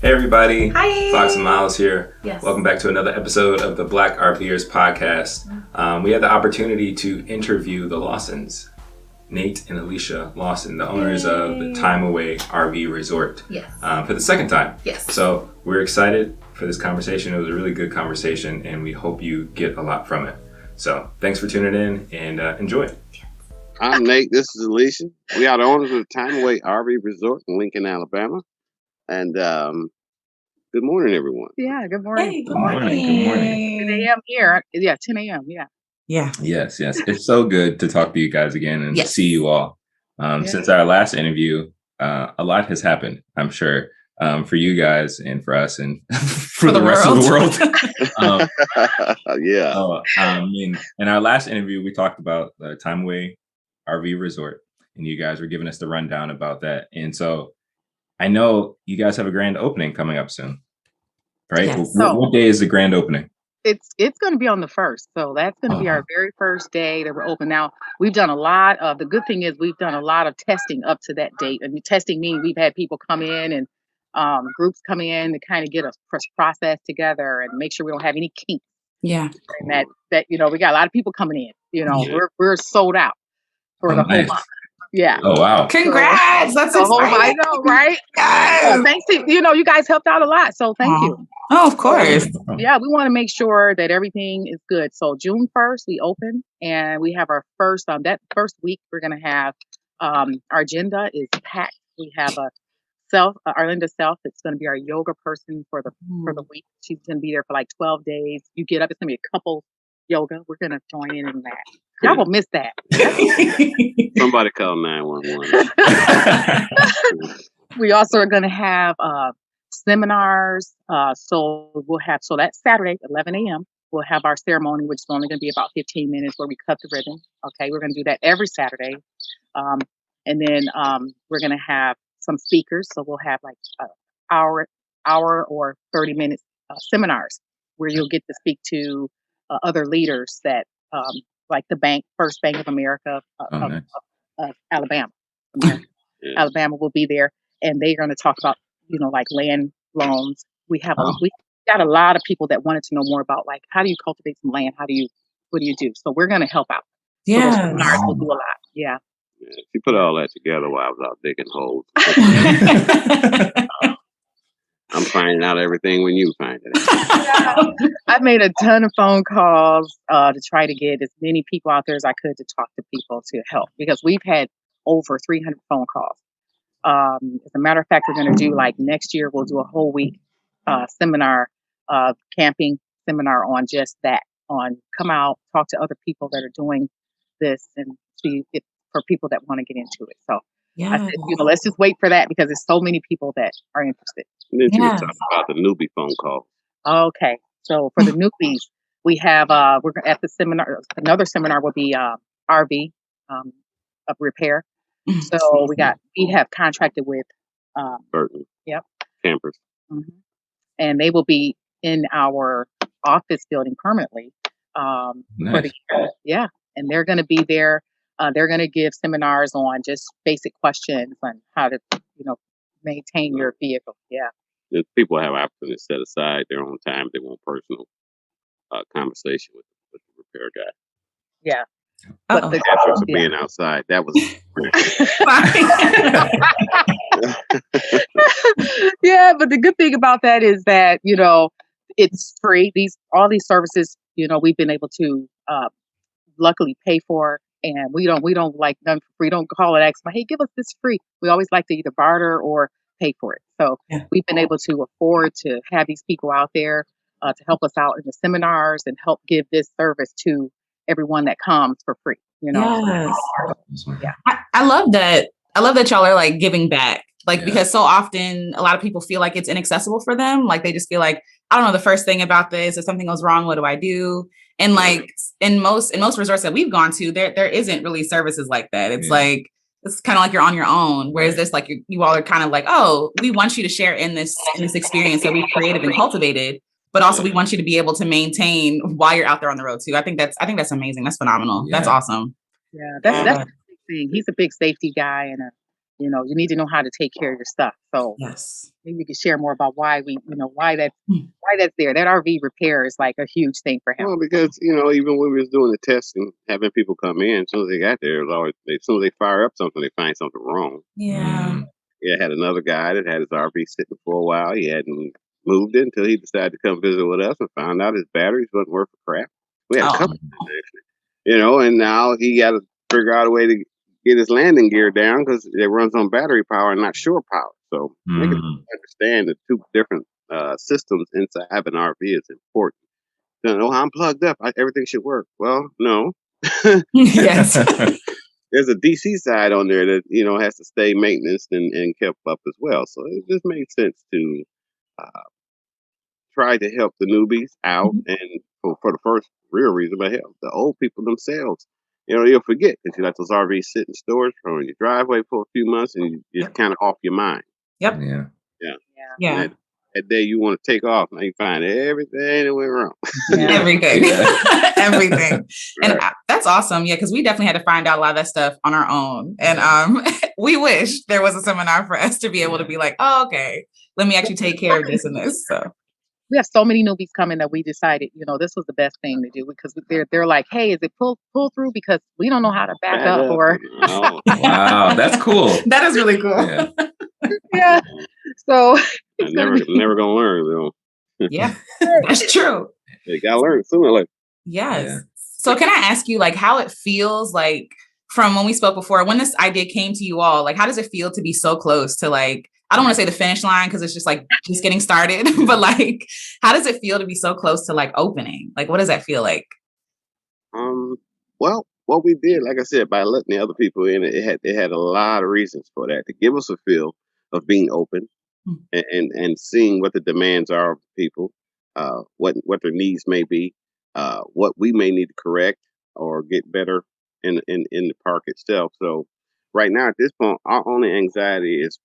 Hey everybody, Hi. Fox and Miles here. Yes. Welcome back to another episode of the Black RVers podcast. We had the opportunity to interview the Lawsons, Nate and Alicia Lawson, the owners of the Time Away RV Resort, Yes. For the second time. Yes. So we're excited for this conversation. It was a really good conversation and we hope you get a lot from it. So thanks for tuning in and enjoy. I'm Nate. This is Alicia. We are the owners of the Time Away RV Resort in Lincoln, Alabama. And good morning, everyone. Yeah, good morning. Hey, Good morning. Good morning. 10 a.m. here. Yeah, 10 a.m. Yeah. Yeah. Yes. It's so good to talk to you guys again and to see you all. Since our last interview, a lot has happened, I'm sure, for you guys and for us and for the rest of the world. In our last interview, we talked about the Time Away RV Resort, and you guys were giving us the rundown about that. And so I know you guys have a grand opening coming up soon, right? Yes. What day is the grand opening? It's going to be on the 1st. So that's going to be our very first day that we're open. Now, we've done a lot of, the good thing is we've done a lot of testing up to that date. And testing means we've had people come in and groups come in to kind of get a process together and make sure we don't have any kinks. Yeah. And that we got a lot of people coming in. We're sold out for the whole month. Yeah. Oh, wow. Congrats. That's the whole, exciting. I know, right? Yes. Thanks to, you guys helped out a lot. So thank you. Oh, of course. Yeah, we want to make sure that everything is good. So June 1st, we open and we have our first, that first week, we're going to have, our agenda is packed. We have Arlinda Self, it's going to be our yoga person for the week. She's going to be there for like 12 days. You get up, it's going to be a couple yoga. We're going to join in that. Y'all will miss that. Somebody call 911. We also are going to have seminars. So that's Saturday, 11 a.m. We'll have our ceremony, which is only going to be about 15 minutes where we cut the ribbon. Okay, we're going to do that every Saturday. And then we're going to have some speakers. So we'll have like an hour or 30 minutes seminars where you'll get to speak to other leaders that like the First Bank of America of Alabama. Alabama will be there, and they're going to talk about like land loans. We got a lot of people that wanted to know more about like how do you cultivate some land? What do you do? So we're going to help out. Yeah, so seminars will do a lot. Yeah. She put all that together while I was out digging holes. I'm finding out everything when you find it out. I made a ton of phone calls to try to get as many people out there as I could to talk to people to help, because we've had over 300 phone calls. As a matter of fact, we're going to do like next year, we'll do a whole week seminar, camping seminar on just that, on come out, talk to other people that are doing this and see if for people that want to get into it. So I said, let's just wait for that because there's so many people that are interested. And then you were talking about the newbie phone call. Okay. So for the newbies, we have, we're at the seminar, another seminar will be RV of repair. So we have contracted with Burton. Yep. Campers. Mm-hmm. And they will be in our office building permanently for the year. Yeah. And they're going to be there. They're going to give seminars on just basic questions on how to, maintain your vehicle. Yeah. If people have opportunity to set aside their own time, they want personal conversation with the repair guy. Yeah. But the efforts of being outside, that was yeah, but the good thing about that is that, it's free. All these services, we've been able to luckily pay for, and we don't like none for free. Don't call it ask, hey, give us this free. We always like to either barter or pay for it. So we've been able to afford to have these people out there to help us out in the seminars and help give this service to everyone that comes for free. Yes. Yeah. I love that. I love that y'all are like giving back. Because so often a lot of people feel like it's inaccessible for them. Like they just feel like, I don't know the first thing about this. If something goes wrong, what do I do? And like in most resorts that we've gone to, there isn't really services like that. It's like, it's kind of like you're on your own. Whereas this, like you all are kind of like, oh, we want you to share in this experience that we've created and cultivated, but also we want you to be able to maintain while you're out there on the road too. I think that's amazing. That's phenomenal. That's awesome. Yeah, that's the big thing. He's a big safety guy and You know, you need to know how to take care of your stuff. So Yes. maybe we could share more about why why that's there. That RV repair is like a huge thing for him. Well, because even when we was doing the testing, having people come in, as soon as they got there, it was always as soon as they fire up something, they find something wrong. Yeah. Yeah, I had another guy that had his RV sitting for a while. He hadn't moved it until he decided to come visit with us and found out his batteries wasn't worth a crap. We had a Oh. couple of them, actually, and now he got to figure out a way to get his landing gear down because it runs on battery power and not shore power. So making them understand the two different systems inside of an RV is important. I'm plugged up. Everything should work. Well, no. Yes. There's a DC side on there that has to stay maintenance and kept up as well. So it just made sense to try to help the newbies out, and for the first real reason, but help the old people themselves. You'll forget because you let those RVs sit in storage from your driveway for a few months, and you're kind of off your mind. Yep. Yeah. That day you want to take off, now you find everything that went wrong. Everything. Everything. Right. And that's awesome. Yeah, because we definitely had to find out a lot of that stuff on our own. And we wish there was a seminar for us to be able to be like, oh, okay, let me actually take care of this and this. So we have so many newbies coming that we decided, this was the best thing to do because they're like, hey, is it pull through? Because we don't know how to back up or. Oh, wow, that's cool. That is really cool. Yeah. So I'm never gonna learn though. Yeah, that's true. You gotta learn sooner or later. Yes. Yeah. So can I ask you like how it feels like from when we spoke before, when this idea came to you all, like how does it feel to be so close to like, I don't want to say the finish line because it's just like just getting started, but like how does it feel to be so close to like opening? Like what does that feel like? Well, what we did, like I said, by letting the other people in, it had a lot of reasons for that to give us a feel of being open and seeing what the demands are of people, what their needs may be, what we may need to correct or get better in the park itself. So right now at this point, our only anxiety is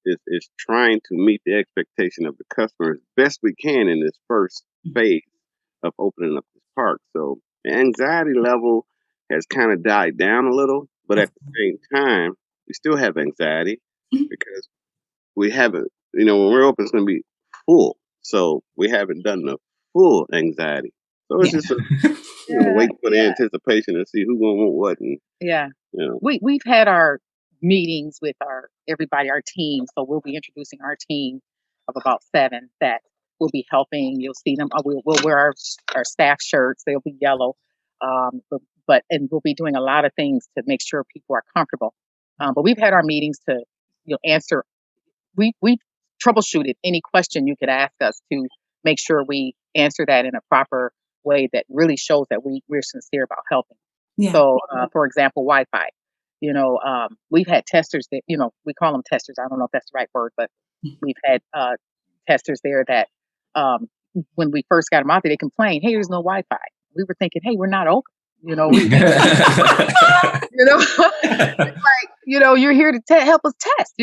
trying to meet the expectation of the customer as best we can in this first phase of opening up this park. So the anxiety level has kind of died down a little, but at the same time, we still have anxiety because we haven't, when we're open, it's going to be full. So we haven't done the full anxiety. So it's just wait for the anticipation and see who's going to want what. And, we've had our meetings with everybody, our team. So we'll be introducing our team of about 7 that will be helping. You'll see them. We'll wear our staff shirts. They'll be yellow. And we'll be doing a lot of things to make sure people are comfortable. But we've had our meetings to answer. We troubleshooted any question you could ask us to make sure we answer that in a proper way that really shows that we're sincere about helping. Yeah. So, for example, Wi-Fi. We've had testers that we call them testers. I don't know if that's the right word, but we've had testers there that when we first got them out there, they complained, "Hey, there's no Wi-Fi." We were thinking, "Hey, we're not open." Like, you're here to help us test,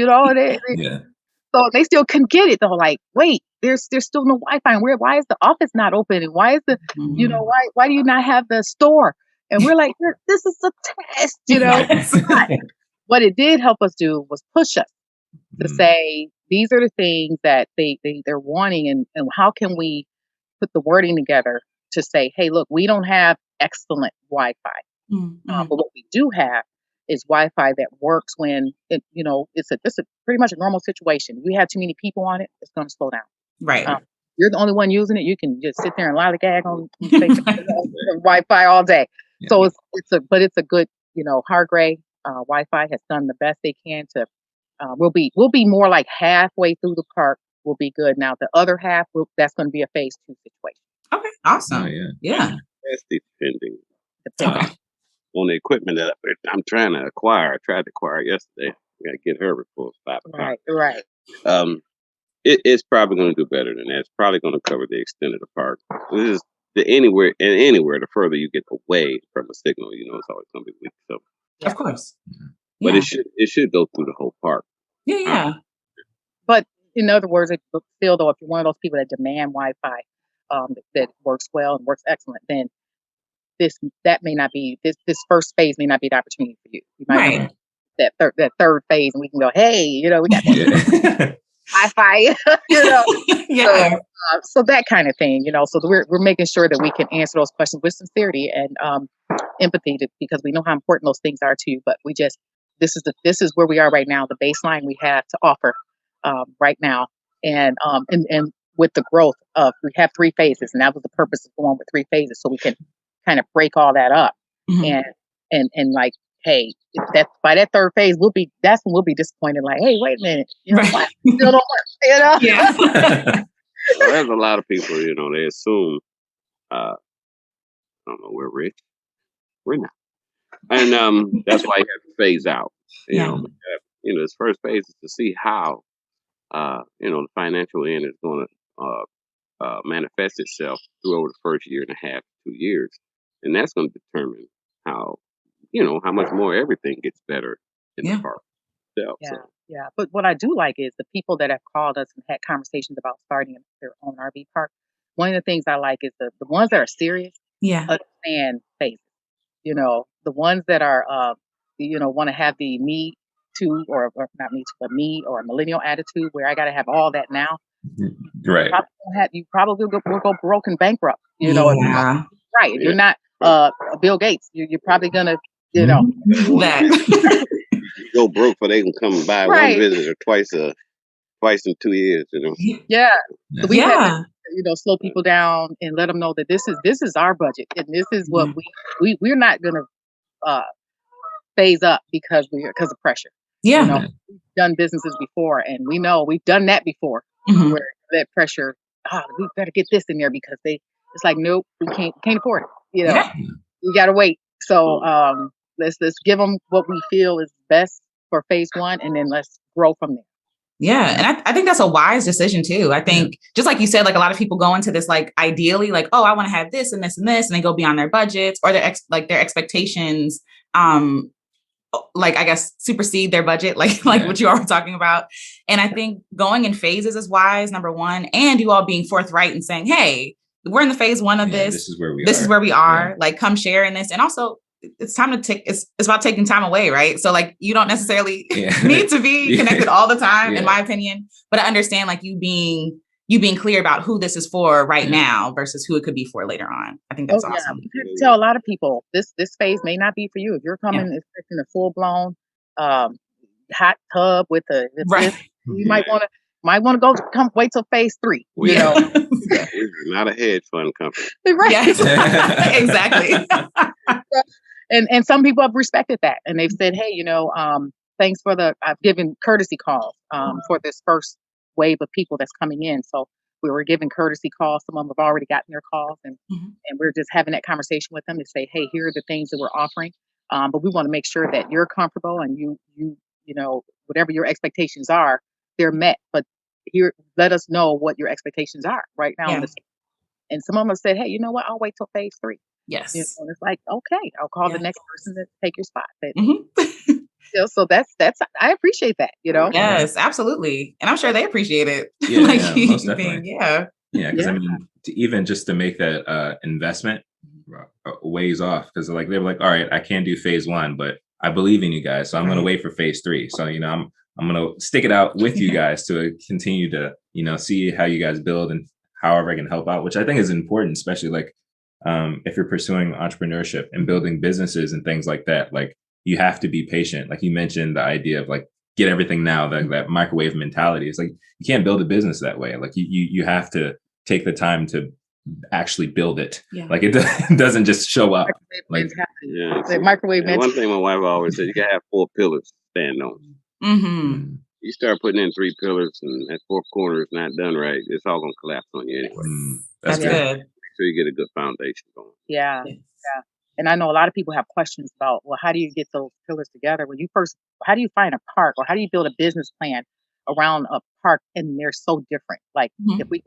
So they still couldn't get it though. Like, wait, there's still no Wi-Fi. And why is the office not open? And why is why do you not have the store? And we're like, this is a test, What it did help us do was push us to say, these are the things that they're wanting. And how can we put the wording together to say, hey, look, we don't have excellent Wi-Fi. But what we do have is Wi-Fi that works when it's a pretty much a normal situation. If we have too many people on it, it's going to slow down. Right. You're the only one using it. You can just sit there and lollygag on Wi-Fi all day. Yeah. So it's a good Hargray Wi-Fi has done the best they can to. We'll be more like halfway through the park. We'll be good. Now the other half, that's going to be a phase 2 situation. Okay, awesome. Oh, yeah. That's depending. On the equipment that I'm trying to acquire. I tried to acquire yesterday. We got to get her before 5 o'clock. Right. It's probably going to do better than that. It's probably going to cover the extent of the park. This is anywhere. The further you get away from a signal, it's always going to be weak. So, of course. But it should go through the whole park. Yeah. But in other words, still though, if you're one of those people that demand Wi-Fi that works well and works excellent, then this first phase may not be the opportunity for you. You might that third phase, and we can go, hey, we got Wi-Fi, Yeah. so that kind of thing, so we're making sure that we can answer those questions with sincerity and empathy, because we know how important those things are to you. But this is where we are right now, the baseline we have to offer right now, and with the growth of, we have 3 phases, and that was the purpose of going with 3 phases, so we can kind of break all that up, and like, hey, that by that 3rd phase, that's when we'll be disappointed. Like, hey, wait a minute, what? Still don't work, Yeah. Well, there's a lot of people, they assume, I don't know, we're rich. We're not, and that's why you have to phase out. This first phase is to see how, the financial end is going to manifest itself through over the first year and a half, 2 years, and that's going to determine how, how much more everything gets better in the park itself. Yeah, So. yeah. But what I do like is the people that have called us and had conversations about starting their own RV park. One of the things I like is the ones that are serious, understand phases. The ones that are, want to have the me too, or not me too, but me or a millennial attitude where I got to have all that now. Right. You probably will go broke and bankrupt. Right. If you're not Bill Gates, you're probably gonna, that. You go broke, but they can come by one visit or twice in 2 years. Yeah. So we have to, slow people down and let them know that this is our budget, and this is what we're not gonna phase up because of pressure. Yeah. We've done businesses before, and we know we've done that before, where that pressure, we better get this in there because it's like, nope, we can't afford it. We gotta wait. So let's give them what we feel is best for phase 1, and then let's grow from there. Yeah. And I think that's a wise decision too. I think just like you said, like a lot of people go into this, like ideally like, oh, I want to have this and this and this, and they go beyond their budgets or their expectations, like, I guess, supersede their budget, like what you all were talking about. And I think going in phases is wise, number one, and you all being forthright and saying, hey, we're in the phase 1 of this. This is where we are. This is where we are. Like, come share in this. And also, it's time to take, it's about taking time away, right? So like, you don't necessarily need to be connected all the time, in my opinion, but I understand like you being clear about who this is for right now versus who it could be for later on. I think that's awesome. You have to tell a lot of people this phase may not be for you. If you're coming expecting a full blown hot tub with this, you might want to come wait till phase 3. We're not a hedge fund company. Right. Yes. Exactly. And some people have respected that, and they've said, hey, thanks for I've given courtesy calls for this first wave of people that's coming in. So we were giving courtesy calls. Some of them have already gotten their calls, and we're just having that conversation with them to say, hey, here are the things that we're offering. But we want to make sure that you're comfortable and you whatever your expectations are, they're met. But here, let us know what your expectations are right now. And some of them have said, hey, you know what? I'll wait till phase 3. Yes. And it's like, okay, I'll call the next person to take your spot. So that's I appreciate that, Yes, absolutely. And I'm sure they appreciate it. Most definitely. Because I mean, even just to make that investment ways off, because like they were like, all right, I can't do phase 1, but I believe in you guys, so I'm going to wait for phase 3. So I'm going to stick it out with you guys to continue to see how you guys build and however I can help out, which I think is important, especially like if you're pursuing entrepreneurship and building businesses and things like that. Like, you have to be patient. Like you mentioned, the idea of like, get everything now, that microwave mentality. It's like, you can't build a business that way. Like you have to take the time to actually build it. Like it doesn't just show up. Microwave mentality. One thing my wife always said, you gotta have 4 pillars to stand on. You start putting in 3 pillars and that 4th corner is not done right, it's all gonna collapse on you anyway. That's good. So you get a good foundation going. Yeah. And I know a lot of people have questions about, well, how do you get those pillars together? How do you find a park, or how do you build a business plan around a park? And they're so different. Like if we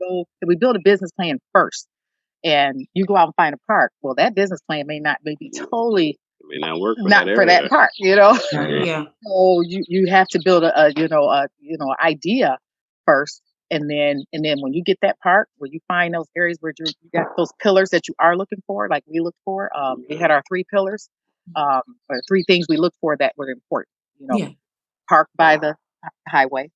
build a business plan first and you go out and find a park, well, that business plan may be totally may not work for that park, So you have to build a idea first. And then when you get that park, where you find those areas where you got those pillars that you are looking for, like we looked for, we had our 3 pillars, or 3 things we looked for that were important, park by the highway,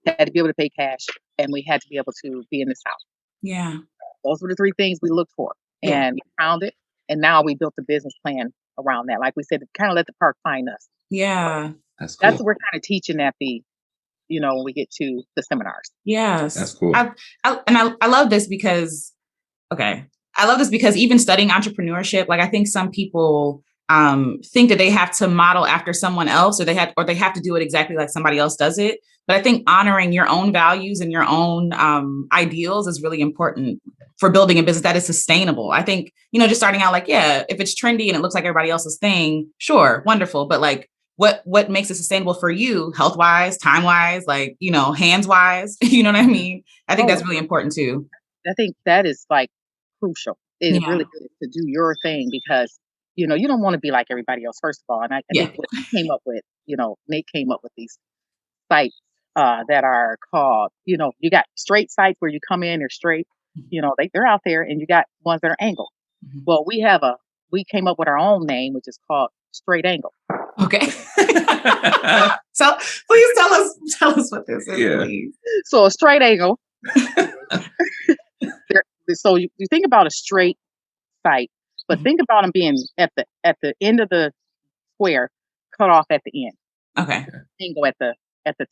had to be able to pay cash, and we had to be able to be in the South. Yeah. Those were the three things we looked for, and we found it. And now we built a business plan around that. Like we said, kind of let the park find us. Yeah. That's cool. That's what we're kind of teaching at the, when we get to the seminars. Yes. That's cool. I love this because, I love this because even studying entrepreneurship, like I think some people think that they have to model after someone else, or they have to do it exactly like somebody else does it. But I think honoring your own values and your own ideals is really important for building a business that is sustainable. I think, just starting out, like, if it's trendy and it looks like everybody else's thing, sure, wonderful. But like, what makes it sustainable for you, health wise, time wise, like, hands wise, you know what I mean? I think that's really important too. I think that is like crucial. It's really good to do your thing because, you don't want to be like everybody else, first of all. And I think what he came up with, Nate came up with these sites that are called, you got straight sites where you come in, they're straight, they're out there, and you got ones that are angled. Mm-hmm. Well, we came up with our own name, which is called Straight Angle. Okay. So please tell us what this is, please. So a straight angle. So you think about a straight site, but think about them being at the end of the square, cut off at the end. Okay. Angle at the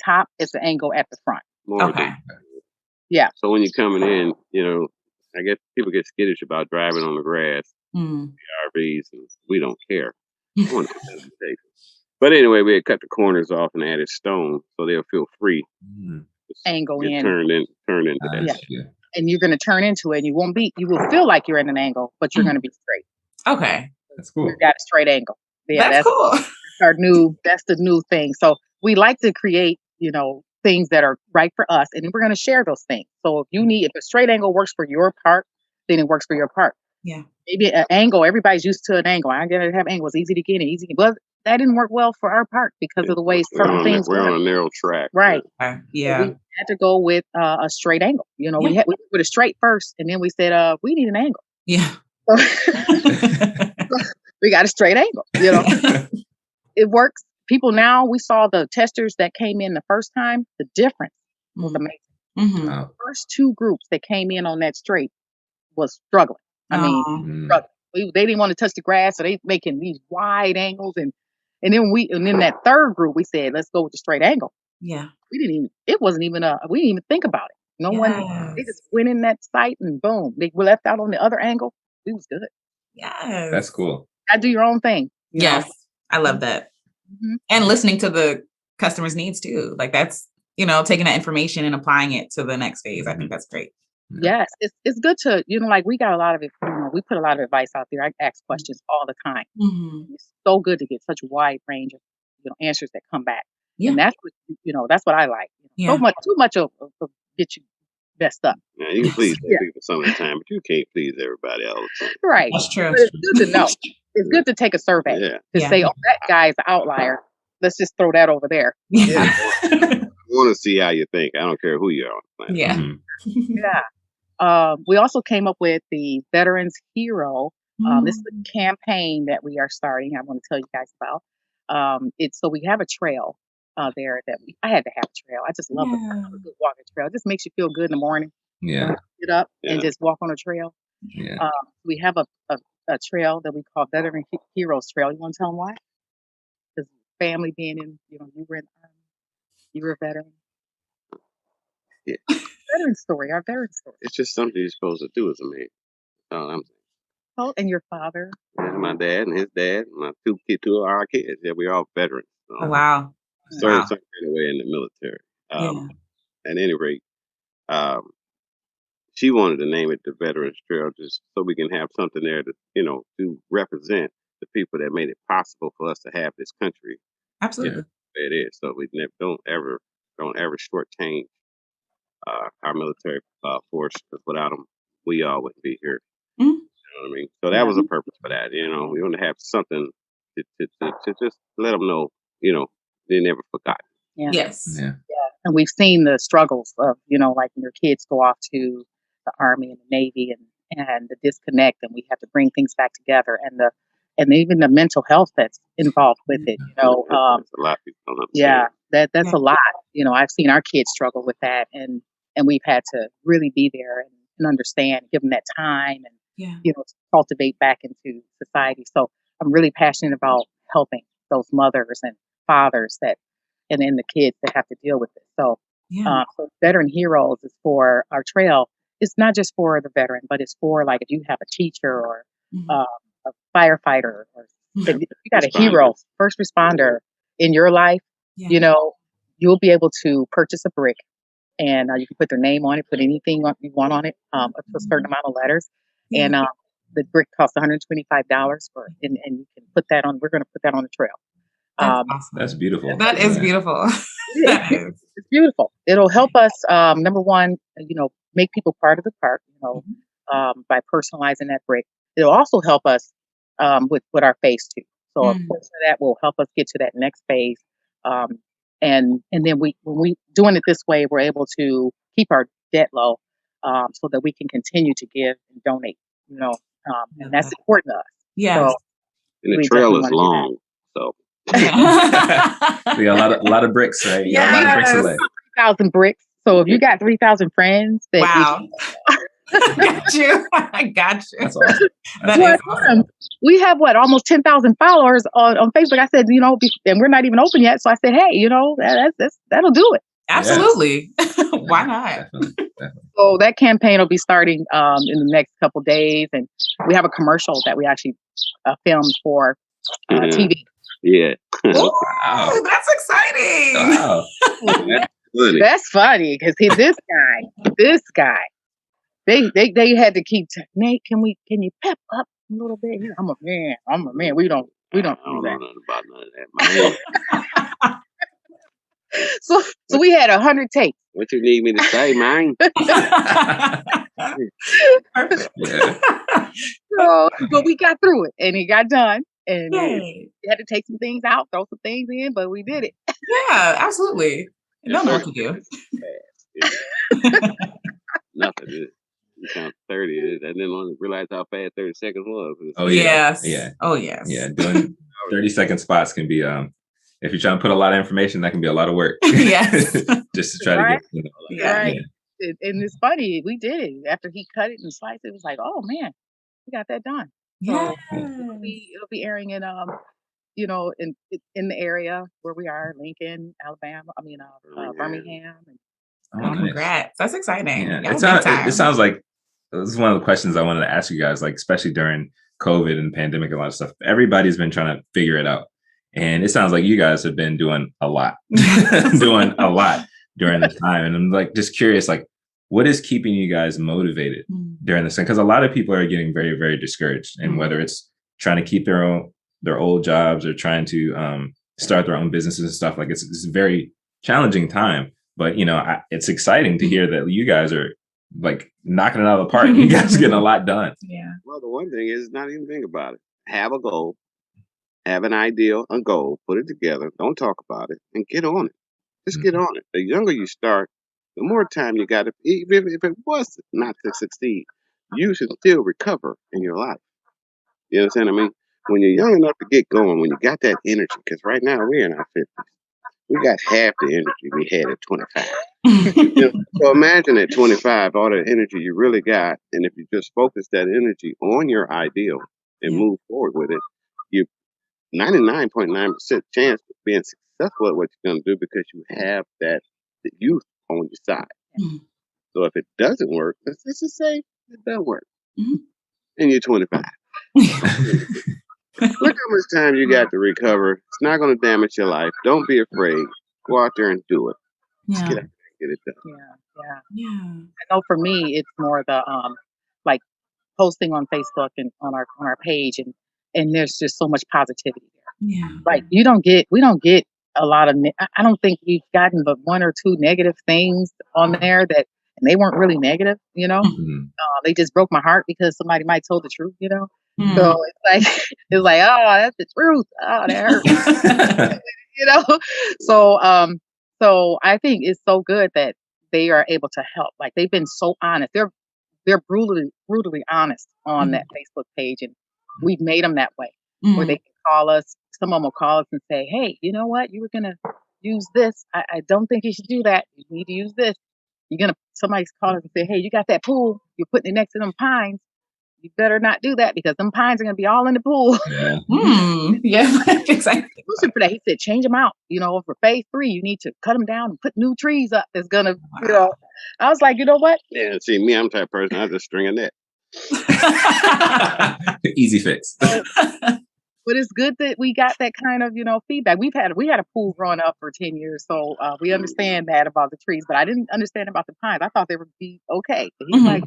top is the angle at the front. Okay. Yeah. So when you're coming in, I guess people get skittish about driving on the grass, the RVs, and we don't care. But anyway, we had cut the corners off and added stone, so they'll feel free. Angle in. Turned into that. Yeah. And you're going to turn into it. And you will feel like you're in an angle, but you're going to be straight. Okay. That's cool. We got a straight angle. Yeah, that's cool. That's the new thing. So we like to create, things that are right for us. And we're going to share those things. So if a straight angle works for your park, then it works for your park. Yeah. Maybe an angle, everybody's used to an angle. I'm going to have angles, easy to get in, but that didn't work well for our park because of the way certain things we're on a narrow track. Right. Yeah. So we had to go with a straight angle. We went with a straight first, and then we said, we need an angle. Yeah. We got a straight angle, It works. People now, we saw the testers that came in the first time, the difference was amazing. Mm-hmm. The first two groups that came in on that straight was struggling. Struggling. They didn't want to touch the grass, so they making these wide angles, and then that third group, we said, let's go with the straight angle. Yeah. We didn't even think about it. No one, they just went in that site and boom, they were left out on the other angle. We was good. Yes. That's cool. Do your own thing. Yes. I love that. Mm-hmm. And listening to the customer's needs too. Like that's, taking that information and applying it to the next phase. I think that's great. Yes. It's good to, like we got a lot of it, we put a lot of advice out there. I ask questions all the time. Mm-hmm. It's so good to get such a wide range of, answers that come back. Yeah. And that's what, that's what I like. Too much of get you messed up. Yeah, you can please people some of the time, but you can't please everybody all the time. Right. That's true. But it's good to know. It's good to take a survey to say, oh, that guy's an outlier. Let's just throw that over there. Yeah. I want to see how you think. I don't care who you are. Yeah. Mm-hmm. Yeah. We also came up with the Veterans Hero. This is a campaign that we are starting. I want to tell you guys about. So we have a trail there I had to have a trail. I just love a good walking trail. It just makes you feel good in the morning. Yeah. Get up and just walk on a trail. Yeah. We have a trail that we call Veteran Heroes Trail. You want to tell them why? Because family being in, you were in the Army, you were a veteran. Yeah. Veteran story, our veteran story. It's just something you're supposed to do as a man. That's all I'm saying. Oh, and your father? Yeah, my dad and his dad, my two of our kids. Yeah, we're all veterans. Oh, wow. Served some kind of way in the military. At any rate, she wanted to name it the Veterans Trail just so we can have something there to, to represent the people that made it possible for us to have this country. Absolutely. It is. So we don't ever shortchange our military force. Because without them, we all wouldn't be here. Mm-hmm. You know what I mean? So that was a purpose for that. We want to have something to just let them know, they never forgot. Yeah. Yes. Yeah. And we've seen the struggles of, like when your kids go off to the Army and the Navy and the disconnect, and we have to bring things back together, and even the mental health that's involved with it. A lot of people don't understand. That's a lot. I've seen our kids struggle with that, and we've had to really be there and understand, give them that time, and to cultivate back into society. So I'm really passionate about helping those mothers and fathers and then the kids that have to deal with it. So, so Veteran Heroes is for our trail. It's not just for the veteran, but it's for, like, if you have a teacher or a firefighter, or if you got a hero, first responder in your life, you'll be able to purchase a brick, and you can put their name on it, put anything you want on it, a certain amount of letters, and the brick costs $125 and you can put that on. We're going to put that on the trail. That's awesome. That's beautiful. That is beautiful. It's beautiful. It'll help us, number one, make people part of the park, by personalizing that brick. It'll also help us with our phase 2. So a portion of that will help us get to that next phase. And then when we doing it this way, we're able to keep our debt low, so that we can continue to give and donate, and that's important to us. Yeah. So and the trail is long, so. We got a lot of bricks, right? You got a lot of bricks to lay. 3,000 bricks. So if you got 3,000 friends, wow. Got you. I got you. That's awesome. That's awesome. We have almost 10,000 followers on Facebook. I said, and we're not even open yet. So I said, hey, that'll do it. Absolutely. Why not? Definitely. So that campaign will be starting in the next couple days, and we have a commercial that we actually filmed for TV. Yeah. Wow, that's exciting. Wow. That's funny because this guy, they had to keep Nate. Can you pep up a little bit? I'm a man. We don't do that. Know nothing about none of that, man. So we had 100 takes. What you need me to say, man? Perfect. But we got through it, and it got done. And we had to take some things out, throw some things in, but we did it. Yeah, absolutely. You don't know what to do. Nothing. You count 30, and then realize how fast 30 seconds was. Oh, yes. Yeah. Oh, yes. Yeah. Doing 30-second spots can be, if you're trying to put a lot of information, that can be a lot of work. Yes. Just to try to get, right. Yeah. And it's funny, we did it. After he cut it and sliced it, it was like, oh, man, we got that done. Yeah. So it'll be airing in in the area where we are, Lincoln, Alabama. Birmingham. Congrats! That's exciting. Yeah. It sounds like this is one of the questions I wanted to ask you guys. Like, especially during COVID and pandemic, and a lot of stuff. Everybody's been trying to figure it out, and it sounds like you guys have been doing a lot, during this time. And I'm just curious, what is keeping you guys motivated during this thing? Because a lot of people are getting very, very discouraged, and whether it's trying to keep their old jobs or trying to start their own businesses and stuff, it's a very challenging time. But it's exciting to hear that you guys are knocking it out of the park. You guys are getting a lot done. Yeah. Well, the one thing is not even think about it. Have a goal, have an ideal, a goal, put it together. Don't talk about it, and get on it. Just get on it. The younger you start, the more time you got to. If it was not to succeed, you should still recover in your life. You understand what I mean? When you're young enough to get going, when you got that energy, because right now we're in our 50s. We got half the energy we had at 25. So imagine at 25, all the energy you really got, and if you just focus that energy on your ideal and move forward with it, you 99.9% chance of being successful at what you're going to do because you have the youth on your side. So if it doesn't work, let's just say it doesn't work, and you're 25. Look how much time you got to recover. It's not going to damage your life. Don't be afraid. Go out there and do it. Just get out there and get it done. Yeah. I know for me, it's more the posting on Facebook and on our page, and there's just so much positivity there. Yeah. We don't get a lot of. I don't think we've gotten but one or two negative things on there and they weren't really negative. They just broke my heart because somebody might told the truth. So it's like, oh, that's the truth. Oh, that hurt. So I think it's so good that they are able to help. They've been so honest. They're brutally honest on that Facebook page, and we've made them that way. or they can call us. Some of them will call us and say, hey, you know what? You were going to use this. I don't think you should do that. You need to use this. Somebody's calling us and say, hey, you got that pool. You're putting it next to them pines. You better not do that because them pines are going to be all in the pool. Yeah. Yeah, exactly. For that, he said, change them out. For phase 3, you need to cut them down and put new trees up. That's going to, I was like, you know what? Yeah, see, me, I'm the type of person, I just string a net. Easy fix. But it's good that we got that kind of, feedback. We had a pool growing up for 10 years, so we understand that about the trees, but I didn't understand about the pines. I thought they would be okay. But he's like,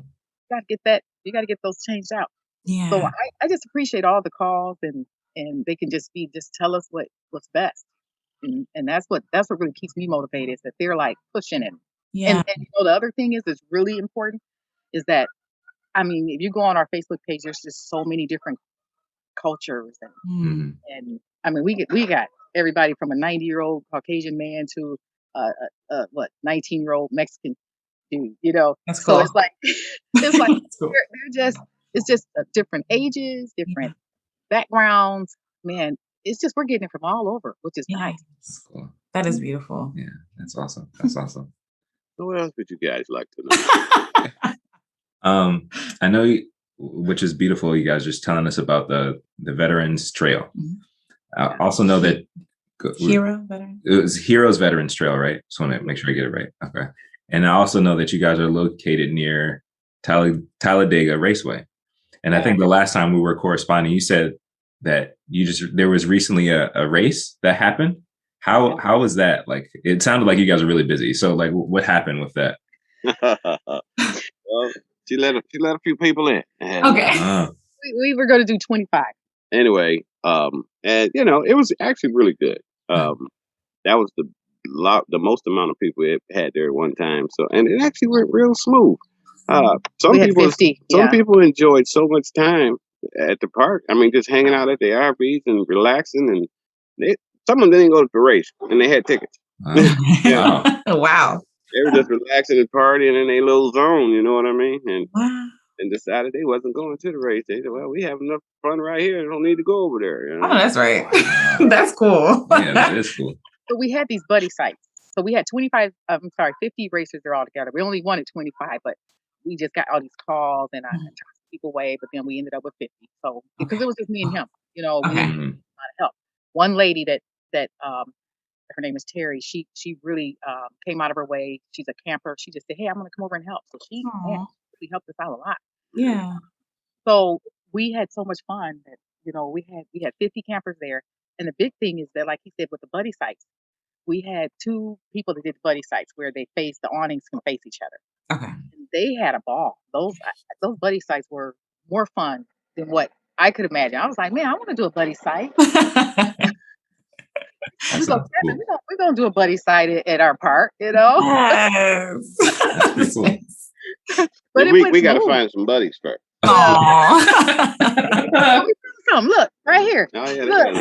you got to get those changed out. Yeah. So I just appreciate all the calls and they can just tell us what's best. And that's what really keeps me motivated is that they're like pushing it. Yeah. And the other thing is really important is that, if you go on our Facebook page, there's just so many different cultures and we got everybody from a 90-year-old Caucasian man to 19-year-old Mexican dude, That's cool. So it's like cool. it's just different ages, different backgrounds, man. It's just we're getting it from all over, which is nice. That's cool. That is beautiful. Yeah, that's awesome. So what else would you guys like to know? I know, which is beautiful. You guys just telling us about the Veterans Trail. I also know that it was Heroes Veterans Trail, right? Just want to make sure I get it right. Okay. And I also know that you guys are located near Talladega Raceway. And I think the last time we were corresponding, you said that there was recently a race that happened. How was that? Like, it sounded like you guys were really busy. So like, what happened with that? Well, she let a few people in. Okay. We were going to do 25. Anyway, and it was actually really good. That was the most amount of people it had there at one time. So, and it actually went real smooth. Some people enjoyed so much time at the park. Just hanging out at the RVs and relaxing, and some of them didn't go to the race, and they had tickets. Wow. They were just relaxing and partying in their little zone. You know what I mean? And decided they wasn't going to the race. They said, "Well, we have enough fun right here. Don't need to go over there." Oh, that's right. That's cool. Yeah, that is cool. So we had these buddy sites. So we had 50 racers there all together. We only wanted 25, but we just got all these calls and I tried to keep away, but then we ended up with 50. So because it was just me and him, we had a lot of help. One lady that her name is Terry. She really came out of her way. She's a camper. She just said, "Hey, I'm going to come over and help." So she really helped us out a lot. Yeah. So we had so much fun that we had 50 campers there, and the big thing is that, like he said, with the buddy sites, we had 2 people that did buddy sites where the awnings can face each other. Okay. And they had a ball. Those buddy sites were more fun than what I could imagine. I was like, man, I want to do a buddy site. We're gonna do a buddy site at our park, Yes. That's cool. But we got to find some buddies first. Come look right here. Oh yeah. Look.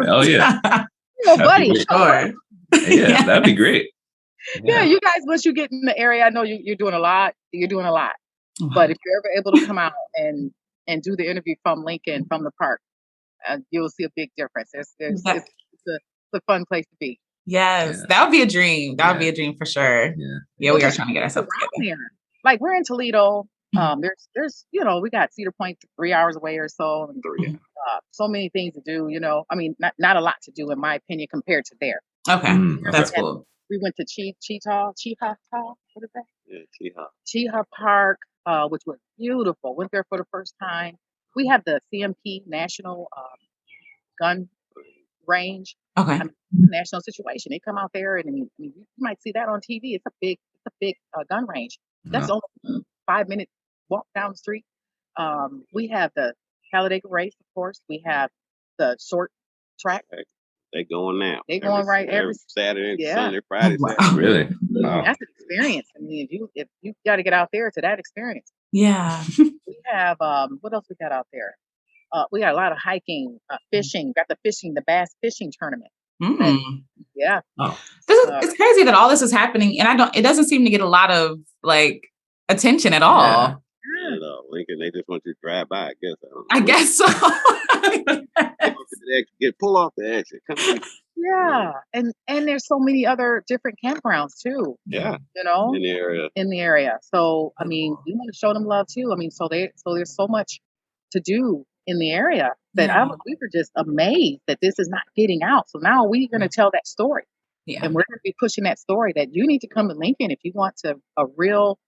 Oh yeah. Buddy. Sure. Yeah, that'd be great. Yeah, you guys, once you get in the area, I know you're doing a lot. You're doing a lot. But if you're ever able to come out and do the interview from Lincoln, from the park, you'll see a big difference. It's a fun place to be. Yes, that would be a dream. That would be a dream for sure. Yeah, we are trying to get ourselves together. Like we're in Toledo. There's we got Cedar Point 3 hours away or so. And, so many things to do. Not a lot to do in my opinion compared to there. Okay, that's cool. We went to Cheetah. What is that? Yeah, Cheetah Park, which was beautiful. Went there for the first time. We have the CMP National Gun Range. Okay. National situation. They come out there, and you might see that on TV. It's a big gun range. That's only a 5-minute walk down the street. We have the Talladega race, of course. We have the short track. They going now. They going every Saturday, Sunday, Friday. Wow. Saturday. Really? Wow. That's an experience. If you got to get out there to that experience. Yeah. We have what else we got out there? We got a lot of hiking, fishing. Got the bass fishing tournament. Yeah. Oh. It's crazy that all this is happening, and it doesn't seem to get a lot of like attention at all. at all. Lincoln, they just want you to drive by, I guess. I guess so. Pull off the exit. Come on. Yeah. And there's so many other different campgrounds too. Yeah. You know, in the area. So I mean, we want to show them love too. I mean, so there's so much to do in the area that we were just amazed that this is not getting out. So now we're going to tell that story. Yeah. And we're going to be pushing that story that you need to come to Lincoln if you want to a real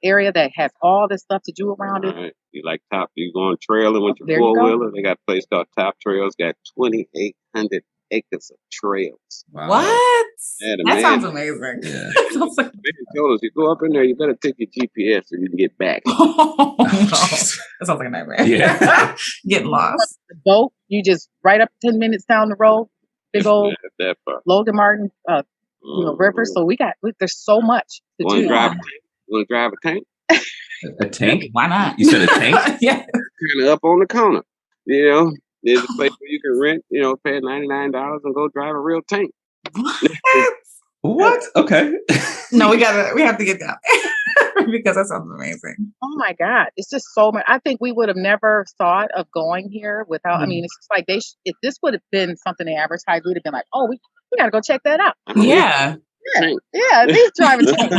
area that has all this stuff to do around it. You like you go on trailing with your four-wheeler. They got a place called Top Trails. Got 2,800 acres of trails. Wow. What? Yeah, that sounds amazing. Yeah. Man told us, you go up in there, you better take your GPS so you can get back. Oh, no. That sounds like a nightmare. Yeah. Getting lost. The boat, you just right up 10 minutes down the road. Big old Logan Martin, river. So there's so much to do. You want to drive a tank? A tank? Why not? You said a tank? Yeah. Kind of up on the corner. You know, there's a place where you can rent, pay $99 and go drive a real tank. What? Okay. No, we have to get down because that sounds amazing. Oh my God. It's just so much. I think we would have never thought of going here without, I mean, it's just like if this would have been something they advertised, we'd have been like, oh, we got to go check that out. Yeah. Yeah, these driving tanks,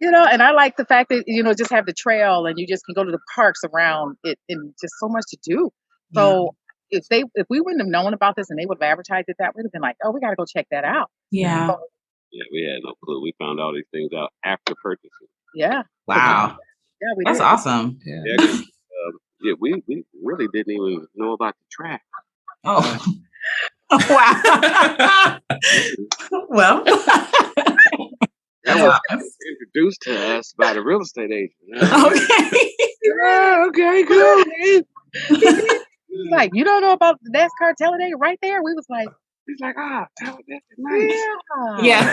and I like the fact that, just have the trail and you just can go to the parks around it and just so much to do. So if we wouldn't have known about this and they would have advertised it, that would have been like, oh, we got to go check that out. Yeah. So, we had no clue. We found all these things out after purchasing. Yeah. Wow. Yeah, that's awesome. Yeah. We really didn't even know about the track. Oh. Wow. Well, that was introduced to us by the real estate agent. Okay. Okay, cool. He was like, you don't know about the NASCAR Talladega right there? We was like, he's like, Talladega, nice. Yeah.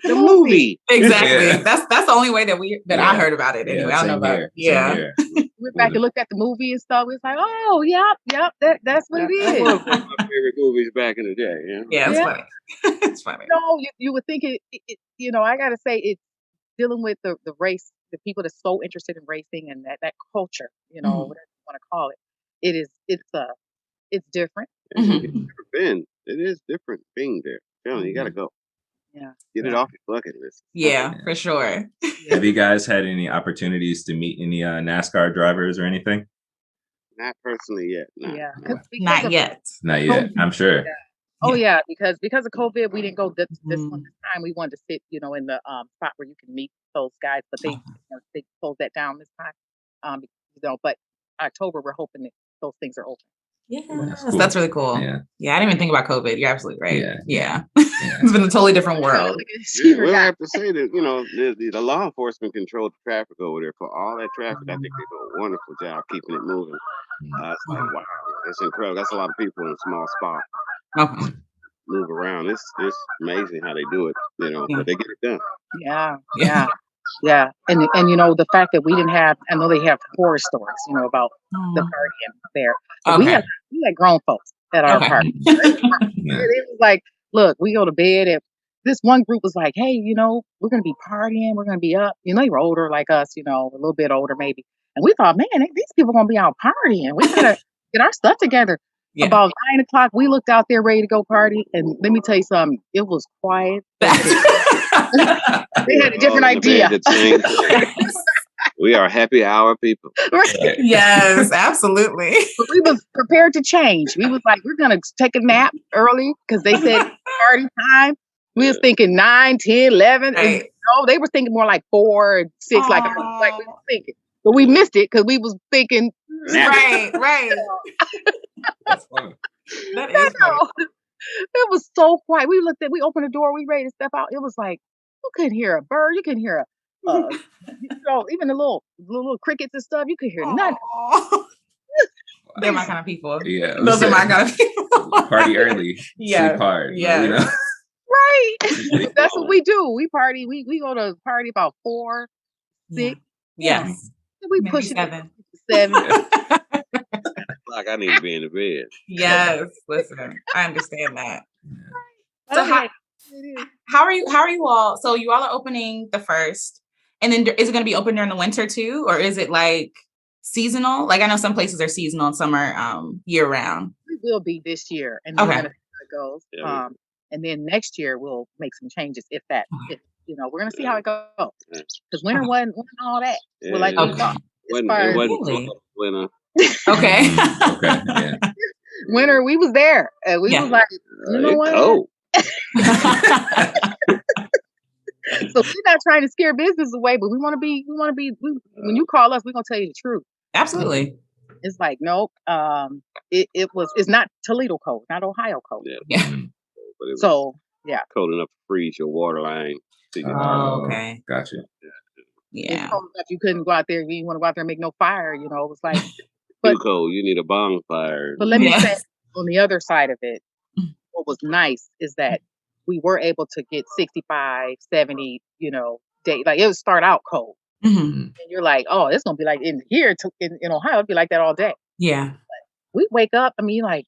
The movie. Exactly. Yeah. That's the only way that I heard about it. Anyway, I don't know about it. Yeah. We went back and looked at the movie and stuff. We was like, oh, yep, that's what it is. One of my favorite movies back in the day. Yeah, it's funny. It's funny. No, you would think it I gotta say, it's dealing with the race, the people that's so interested in racing and that culture, whatever you want to call it. It's different. It is different being there. You gotta go. Yeah. Get it off your bucket list. Yeah, for sure. Have you guys had any opportunities to meet any NASCAR drivers or anything? Not personally yet. No. Yeah. Not yet. Not yet. I'm sure. Yeah. Oh yeah, because of COVID, we didn't go this time. We wanted to sit, in the spot where you can meet those guys, but they closed that down this time. But October, we're hoping that those things are open. Yeah, that's really cool. Yeah, I didn't even think about COVID. You're absolutely right. Yeah. It's been a totally different world. We'll have to say that, the law enforcement controlled the traffic over there. For all that traffic, I think they do a wonderful job keeping it moving. It's like, wow, it's incredible. That's a lot of people in a small spot. Okay. Move around. It's amazing how they do it, but they get it done. Yeah. And the fact that we didn't have, I know they have horror stories, about the partying there. We had grown folks at our party. It was like, look, we go to bed and this one group was like, hey, we're going to be partying. We're going to be up. They were older like us, a little bit older maybe. And we thought, man, these people going to be out partying. We got to get our stuff together. Yeah. About 9:00, we looked out there ready to go party. And let me tell you something, it was quiet. They had a different idea. We are happy hour people. Right. Yes, absolutely. But we was prepared to change. We was like, we're going to take a nap early because they said party time. We was thinking 9, 10, 11. Right. And, they were thinking more like 4 and 6, like we were thinking. But we missed it because we was thinking. Right. That's funny. That is funny. It was so quiet. We opened the door, we ready to step out. It was like, you couldn't hear a bird. You couldn't hear even the little crickets and stuff. You could hear nothing. They're my kind of people. Yeah. Those are my kind of people. Party early. Sleep hard. Yeah. Right. That's what we do. We party. We go to party about 4, 6. Yes. We push 7. 7. Like I need to be in the bed. Yes. Listen, I understand that. So how are you all? So you all are opening the 1st. And then is it going to be open during the winter too? Or is it like seasonal? Like I know some places are seasonal and some are year round. It will be this year, and then we're gonna see how it goes. Yeah. And then next year we'll make some changes if we're gonna see how it goes. Because winter wasn't all that. Yeah, We're like, okay. It wasn't Really? winter. Okay. Okay. Yeah. Winter, we was there, and we was like, you know what? Cold. So we're not trying to scare business away, but we want to be. When you call us, we're gonna tell you the truth. Absolutely. It's like, nope. It's not Toledo cold, not Ohio cold. Yeah. But it was So yeah, cold enough to freeze your water line. Oh, okay. Gotcha. Yeah. it's cold enough you couldn't go out there. You didn't want to go out there and make no fire. It was like, Too cold. You need a bonfire. but let me say, on the other side of it, what was nice is that we were able to get 65, 70, day. Like it would start out cold. And you're like, oh, it's gonna be like in here in Ohio, it'd be like that all day. Yeah. We wake up, like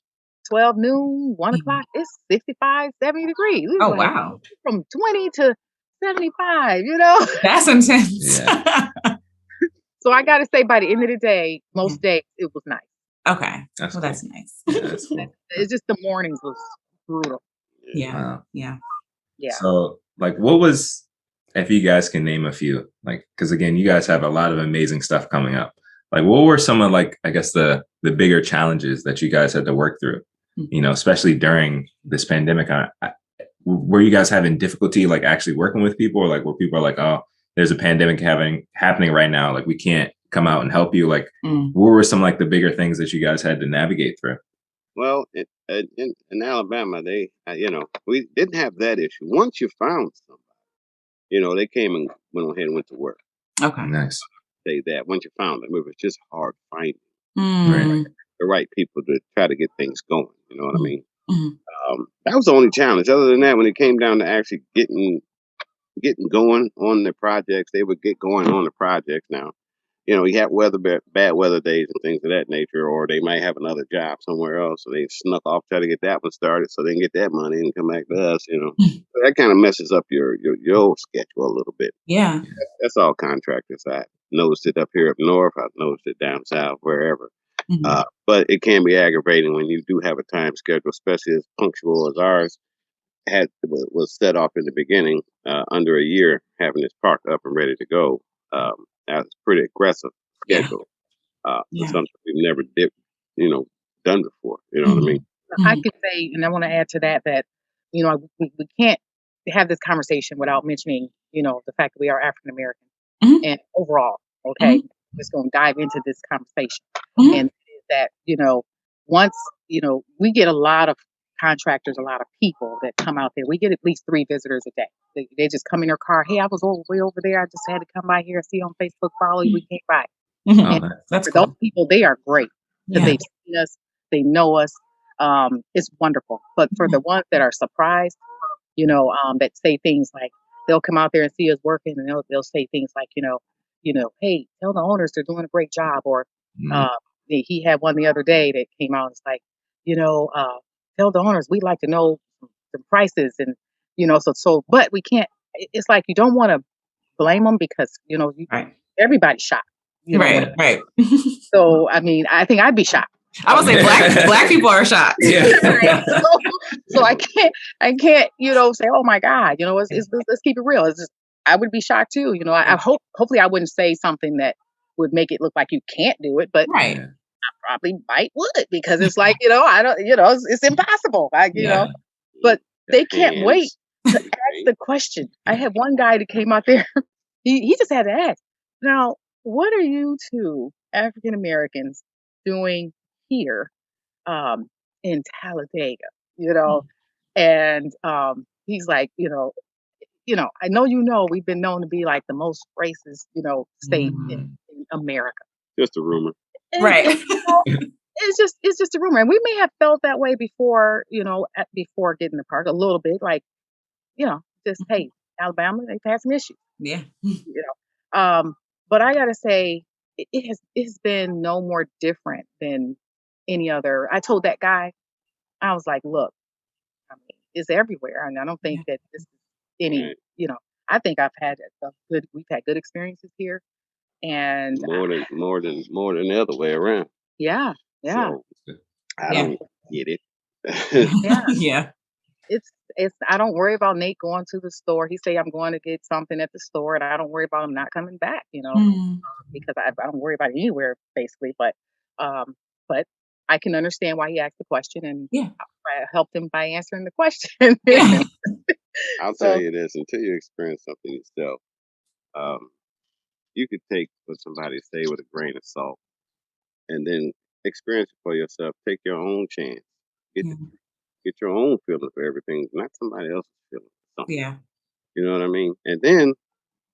12 noon, 1 o'clock, it's 65, 70 degrees. Oh, wow. From 20 to 75, That's intense. Yeah. So I gotta say, by the end of the day, most days it was nice. Okay. That's that's nice. Yeah, that's cool. It's just the mornings was brutal. Yeah. Wow. Yeah. Yeah. So, like, what was, if you guys can name a few, like, because again, you guys have a lot of amazing stuff coming up. Like, what were some of, like, I guess the bigger challenges that you guys had to work through? Especially during this pandemic. Were you guys having difficulty, like, actually working with people, or like, where people are like, oh, there's a pandemic happening right now, like, we can't come out and help you? Like, what were some, like, the bigger things that you guys had to navigate through? Well, in Alabama, we didn't have that issue. Once you found somebody, they came and went ahead and went to work. Okay. Nice. Say that once you found them, it was just hard finding Right. the right people to try to get things going. You know what I mean? Mhm. That was the only challenge. Other than that, when it came down to actually getting going on the projects, they would get going on the projects now. You have bad weather days and things of that nature, or they might have another job somewhere else, so they snuck off, try to get that one started so they can get that money and come back to us. So that kind of messes up your schedule a little bit. Yeah. That's all contractors. I noticed it up here up north. I've noticed it down south, wherever. But it can be aggravating when you do have a time schedule, especially as punctual as ours was set off in the beginning. Under a year, having this park up and ready to go. That's pretty aggressive schedule. For something we've never done before. You know what I mean? I could say, and I want to add to that we can't have this conversation without mentioning, the fact that we are African American and overall. Okay, just going to dive into this conversation, and that once we get a lot of contractors, a lot of people that come out there. We get at least 3 visitors a day. They just come in their car. Hey, I was way over there. I just had to come by here, see on Facebook, follow you. We came by. And That's for cool. those people, they are great because they've seen us, they know us. It's wonderful. But for the ones that are surprised, that say things like they'll come out there and see us working, and they'll say things like, hey, tell the owners they're doing a great job. Or he had one the other day that came out and was like, tell the owners we'd like to know the prices, and but we can't. It's like you don't want to blame them because everybody's shocked. Right. So I think I'd be shocked. I would say black people are shocked. Yeah. So I can't say, oh my God, let's keep it real. It's just, I would be shocked too. I hopefully I wouldn't say something that would make it look like you can't do it, but Right. I probably would, because it's like, I don't, it's impossible. But they can't wait to ask the question. I had one guy that came out there. He just had to ask, now, what are you two African Americans doing here in Talladega? And he's like, I know we've been known to be like the most racist, state in America. Just a rumor. Right. It's just a rumor. And we may have felt that way before, before getting the park a little bit, like, just, hey, Alabama, they've had some issues. Yeah. But I gotta say, it's been no more different than any other. I told that guy, I was like, look, it's everywhere. And I don't think that this is any, I think we've had good experiences here, and more than the other way around. yeah. So I don't get it. Yeah. Yeah. It's I don't worry about Nate going to the store. He say I'm going to get something at the store, and I don't worry about him not coming back, because I don't worry about it anywhere basically. Um, but I can understand why he asked the question, and Yeah. I helped him by answering the question. Yeah. I'll tell you this: until you experience something yourself, you could take what somebody say with a grain of salt, and then experience it for yourself. Take your own chance. Get Yeah. get your own feeling for everything, not somebody else's feeling for something. Yeah. You know what I mean? And then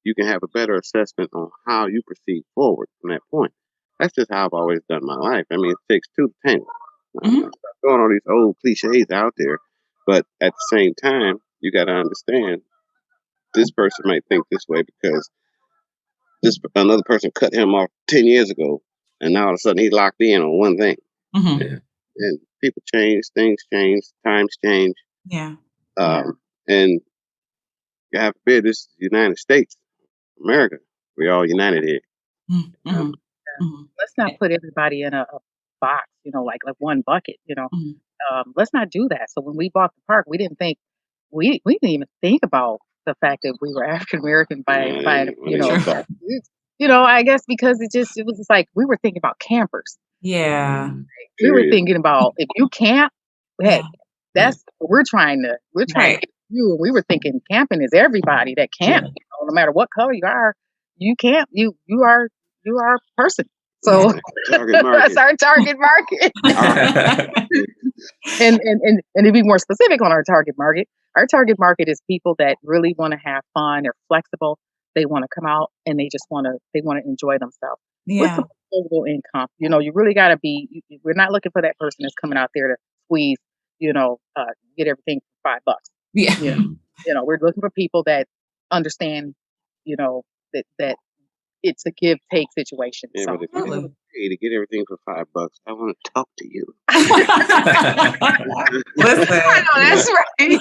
you can have a better assessment on how you proceed forward from that point. That's just how I've always done my life. I mean, it takes two to tango. I'm not throwing all these old cliches out there, but at the same time, you got to understand this person might think this way because another person cut him off 10 years ago, and now all of a sudden he's locked in on one thing. And people change, things change, times change. Yeah. And God forbid, this is the United States, America. We're all united here. Let's not put everybody in a box, like one bucket, let's not do that. So when we bought the park, we didn't even think about the fact that we were African American by I guess because it was just like we were thinking about campers. Yeah. We were thinking about if you camp, hey, that's what we're trying to get you. And we were thinking camping is everybody that camp, no matter what color you are, you camp, you are a person. So that's our target market. And to be more specific on our target market is people that really want to have fun. They're flexible. They want to come out and they want to enjoy themselves. With some disposable income, you really got to be. We're not looking for that person that's coming out there to squeeze, get everything for $5. Yeah. We're looking for people that understand, that it's a give take situation. Yeah, so. but if you didn't pay to get everything for $5, I want to talk to you. Listen, I know that's right.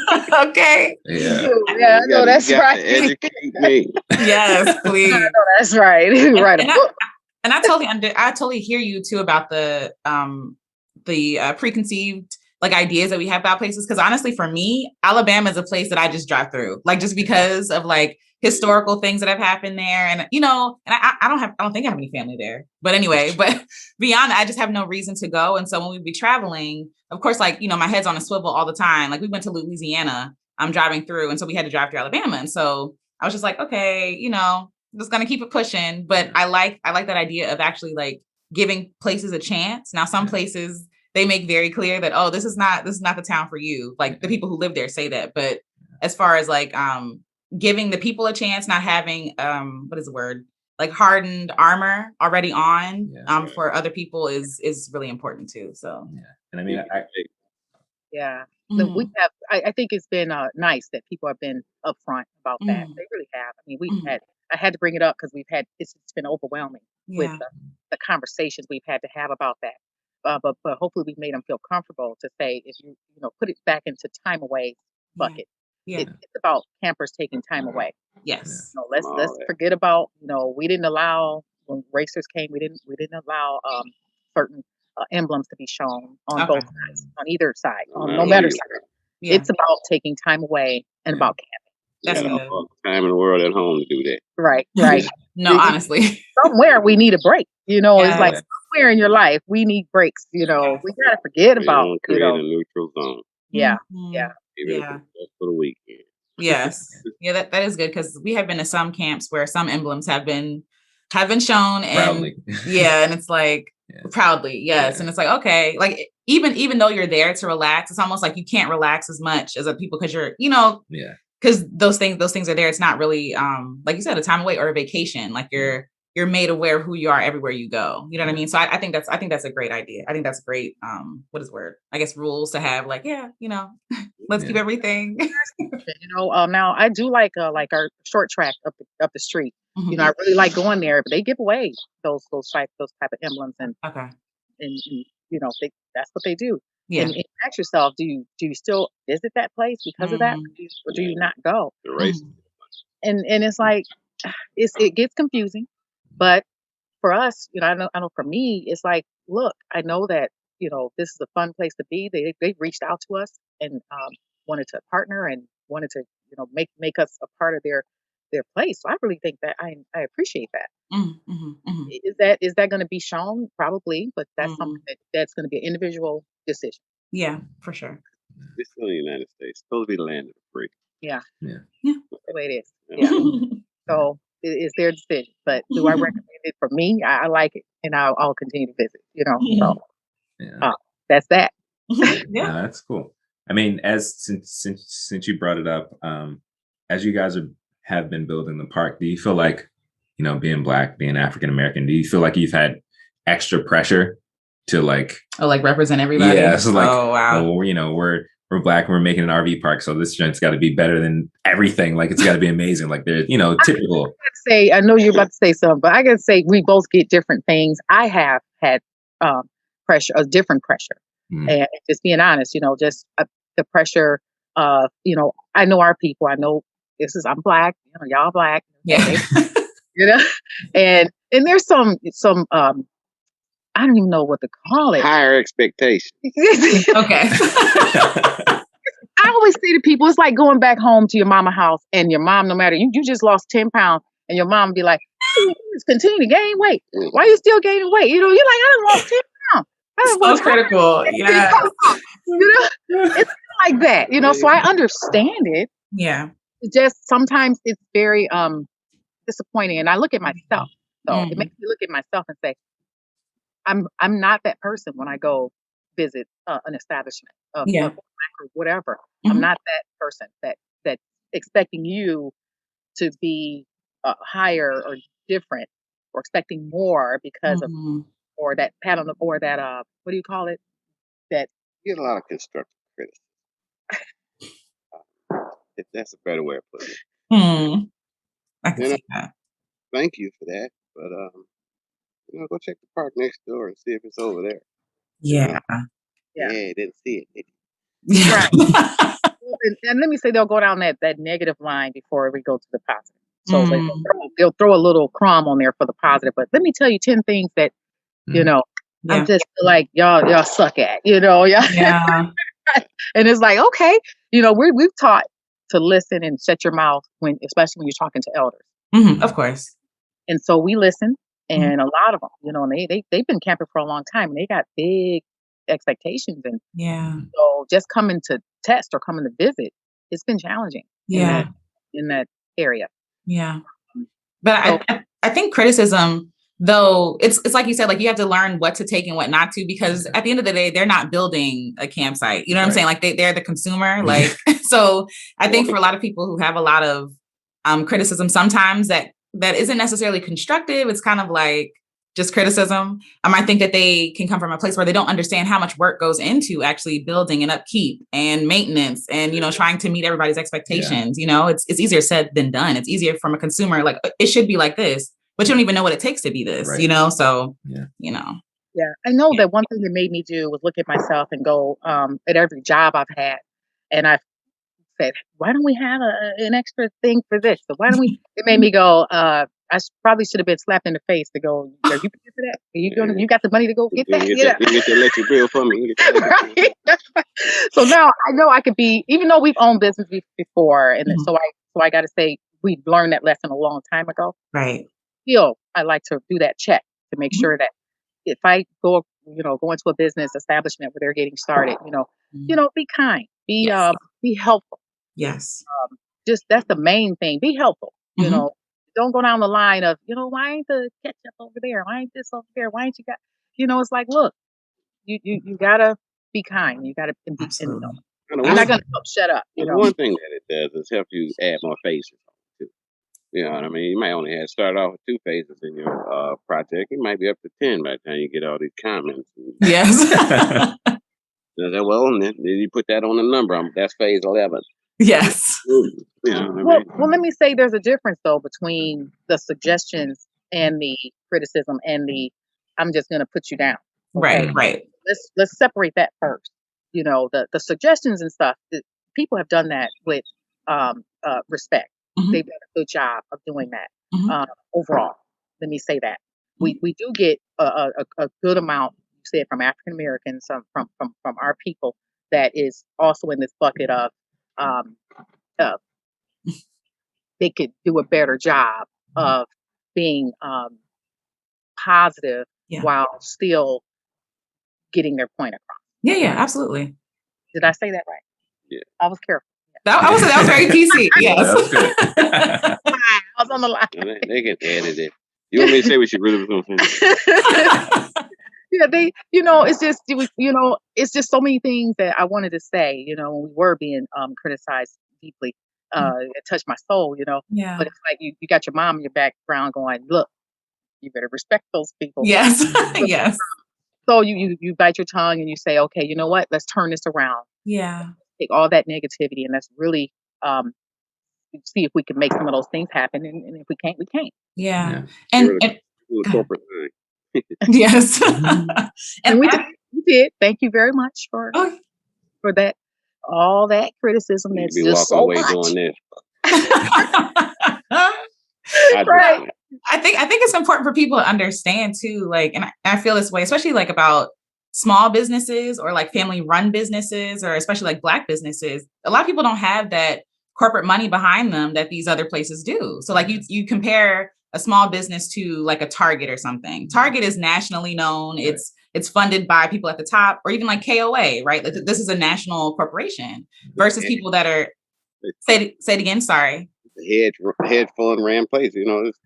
Okay. Yeah. I know that's right. Educate me. Yes, please. I know that's right. Right. And I totally hear you too about the preconceived ideas that we have about places. Because honestly, for me, Alabama is a place that I just drive through, just because of historical things that have happened there. And, and I don't think I have any family there, but anyway, but beyond that, I just have no reason to go. And so when we'd be traveling, of course, my head's on a swivel all the time. We went to Louisiana, I'm driving through. And so we had to drive through Alabama. And so I was just like, okay, just going to keep it pushing. But I like that idea of actually giving places a chance. Now, some places they make very clear that, oh, this is not the town for you. The people who live there say that. But as far as giving the people a chance, not having what is the word? Hardened armor already on for other people is really important too. So and I mean, we have. I think it's been nice that people have been upfront about that. They really have. I mean, I had to bring it up because it's been overwhelming with the conversations we've had to have about that. But hopefully we've made them feel comfortable to say if you put it back into time away bucket. It's about campers taking time away. Yes. Let's forget about we didn't allow when racers came. We didn't allow certain emblems to be shown on both sides, on either side, on no matter side. It's about taking time away and about camping. That's all the time in the world at home to do that. Right. No, honestly, somewhere we need a break. It's like somewhere in your life we need breaks. We gotta forget about create a neutral zone. Yeah. Even if it's for the weekend. Yes. Yeah, that is good because we have been to some camps where some emblems have been shown and proudly. And it's proudly, yes. And it's okay, even though you're there to relax, it's almost like you can't relax as much as other people because you're, because those things are there. It's not really like you said, a time away or a vacation. You're made aware of who you are everywhere you go. You know what I mean? So I think that's a great idea. I think that's a great what is the word? I guess rules to have let's keep everything. Now I do like our short track up the street. I really like going there, but they give away those type of emblems and that's what they do. Yeah. And ask yourself, do you still visit that place because of that? Or do you not go? The race. and it's like it gets confusing, but for us, I know for me, it's like, look, I know that this is a fun place to be. They reached out to us and wanted to partner and wanted to make us a part of their place. So I really think that I appreciate that. Is that going to be shown? Probably, but that's something that's going to be an individual decision. Yeah, for sure. It's still the United States. It's supposed to be the land of the free. Yeah. That's the way it is. Yeah. So it's their decision. But do I recommend it? For me, I like it, and I'll continue to visit. So that's that. Yeah, that's cool. I mean, since you brought it up, as you guys have been building the park, do you feel like, being Black, being African American, do you feel like you've had extra pressure to like represent everybody? Yeah, so like, oh wow, we're Black, we're making an RV park, so this joint's got to be better than everything. Like it's got to be amazing. Like they're typical. I know you're about to say something, but I gotta say we both get different things. I have had pressure, a different pressure, and just being honest, just the pressure of I know our people. I know I'm Black, y'all Black, yeah. And there's some I don't even know what to call it. Higher expectations. Okay. I always say to people, it's like going back home to your mama house and your mom, no matter, you just lost 10 pounds and your mom be like, hey, just continue to gain weight. Why are you still gaining weight? You're like, I done lost 10 pounds. So critical. Yeah. It's like that, so I understand it. Yeah. It's just sometimes it's very disappointing. And I look at myself. So it makes me look at myself and say, I'm not that person when I go visit an establishment of Black or whatever. I'm not that person that expecting you to be higher or different or expecting more because of or that pat on the or that what do you call it? That you get a lot of constructive criticism. If that's a better way of putting it. I can see that. Thank you for that, but go check the park next door and see if it's over there. Yeah. Yeah, didn't see it. Right. And let me say they'll go down that negative line before we go to the positive. So they'll throw a little crumb on there for the positive. But let me tell you 10 things that I'm just like y'all suck at. Yeah. And it's like, okay, we've taught to listen and shut your mouth especially when you're talking to elders. Of course. And so we listen, and a lot of them, and they've been camping for a long time, and they got big expectations, and so just coming to test or coming to visit, it's been challenging. In that area. Yeah, but I think criticism, though, it's like you said, like you have to learn what to take and what not to, because at the end of the day, they're not building a campsite. You know what I'm saying? Like they're the consumer. Like so, I think for a lot of people who have a lot of criticism, sometimes that isn't necessarily constructive. It's kind of like just criticism. I think that they can come from a place where they don't understand how much work goes into actually building and upkeep and maintenance and, trying to meet everybody's expectations. It's easier said than done. It's easier from a consumer. Like it should be like this, but you don't even know what it takes to be this, So, Yeah. I know that one thing that made me do was look at myself and go at every job I've had. And I've said, why don't we have an extra thing for this? So why don't we? It made me go. I probably should have been slapped in the face to go. Are you paying for that? Are you going? You got the money to go get that? You get the electric bill for me. Right? So now I know I could be. Even though we've owned business before, and so I got to say we've learned that lesson a long time ago. Right. Still, I like to do that check to make sure that if I go into a business establishment where they're getting started, be kind, be helpful. Yes. Just that's the main thing. Be helpful. Don't go down the line of, why ain't the ketchup over there? Why ain't this over there? Why ain't you got, it's like, look, you gotta be kind. You gotta be, I'm not gonna shut up. One thing that it does is help you add more phases too. You know what I mean? You might only have started off with 2 phases in your project. You might be up to 10 by the time you get all these comments. Yes. Well, and then you put that on the number. That's phase 11. Yes. Well, let me say there's a difference though between the suggestions and the criticism and the I'm just going to put you down. Okay? Right. Let's separate that first. The suggestions and stuff. People have done that with respect. they've done a good job of doing that. Mm-hmm. Overall, let me say that we do get a good amount. You said from African Americans, from our people that is also in this bucket of they could do a better job of being positive while still getting their point across. Yeah, absolutely. Did I say that right? Yeah, I was careful. That was very PC. Yes. That was good. I was on the line. They can edit it. You want me to say what you really was going to say? Yeah, it's just, it's just so many things that I wanted to say, when we were being criticized deeply. It touched my soul, Yeah. But it's like you got your mom in your background going, look, you better respect those people. Yes. Yes. So you bite your tongue and you say, okay, you know what? Let's turn this around. Yeah. Take all that negativity and let's really see if we can make some of those things happen. And if we can't, we can't. Yeah. And corporate line. Yes. And we did. Thank you very much for that. All that criticism that's just so much. Doing this. Right. I think it's important for people to understand too, like, and I feel this way, especially like about small businesses or like family run businesses, or especially like Black businesses. A lot of people don't have that corporate money behind them that these other places do. So like you compare a small business to like a Target or something. Target is nationally known. Right. It's funded by people at the top, or even like KOA, right? Like this is a national corporation versus people that are, say it again, sorry. The hedge fund ran place,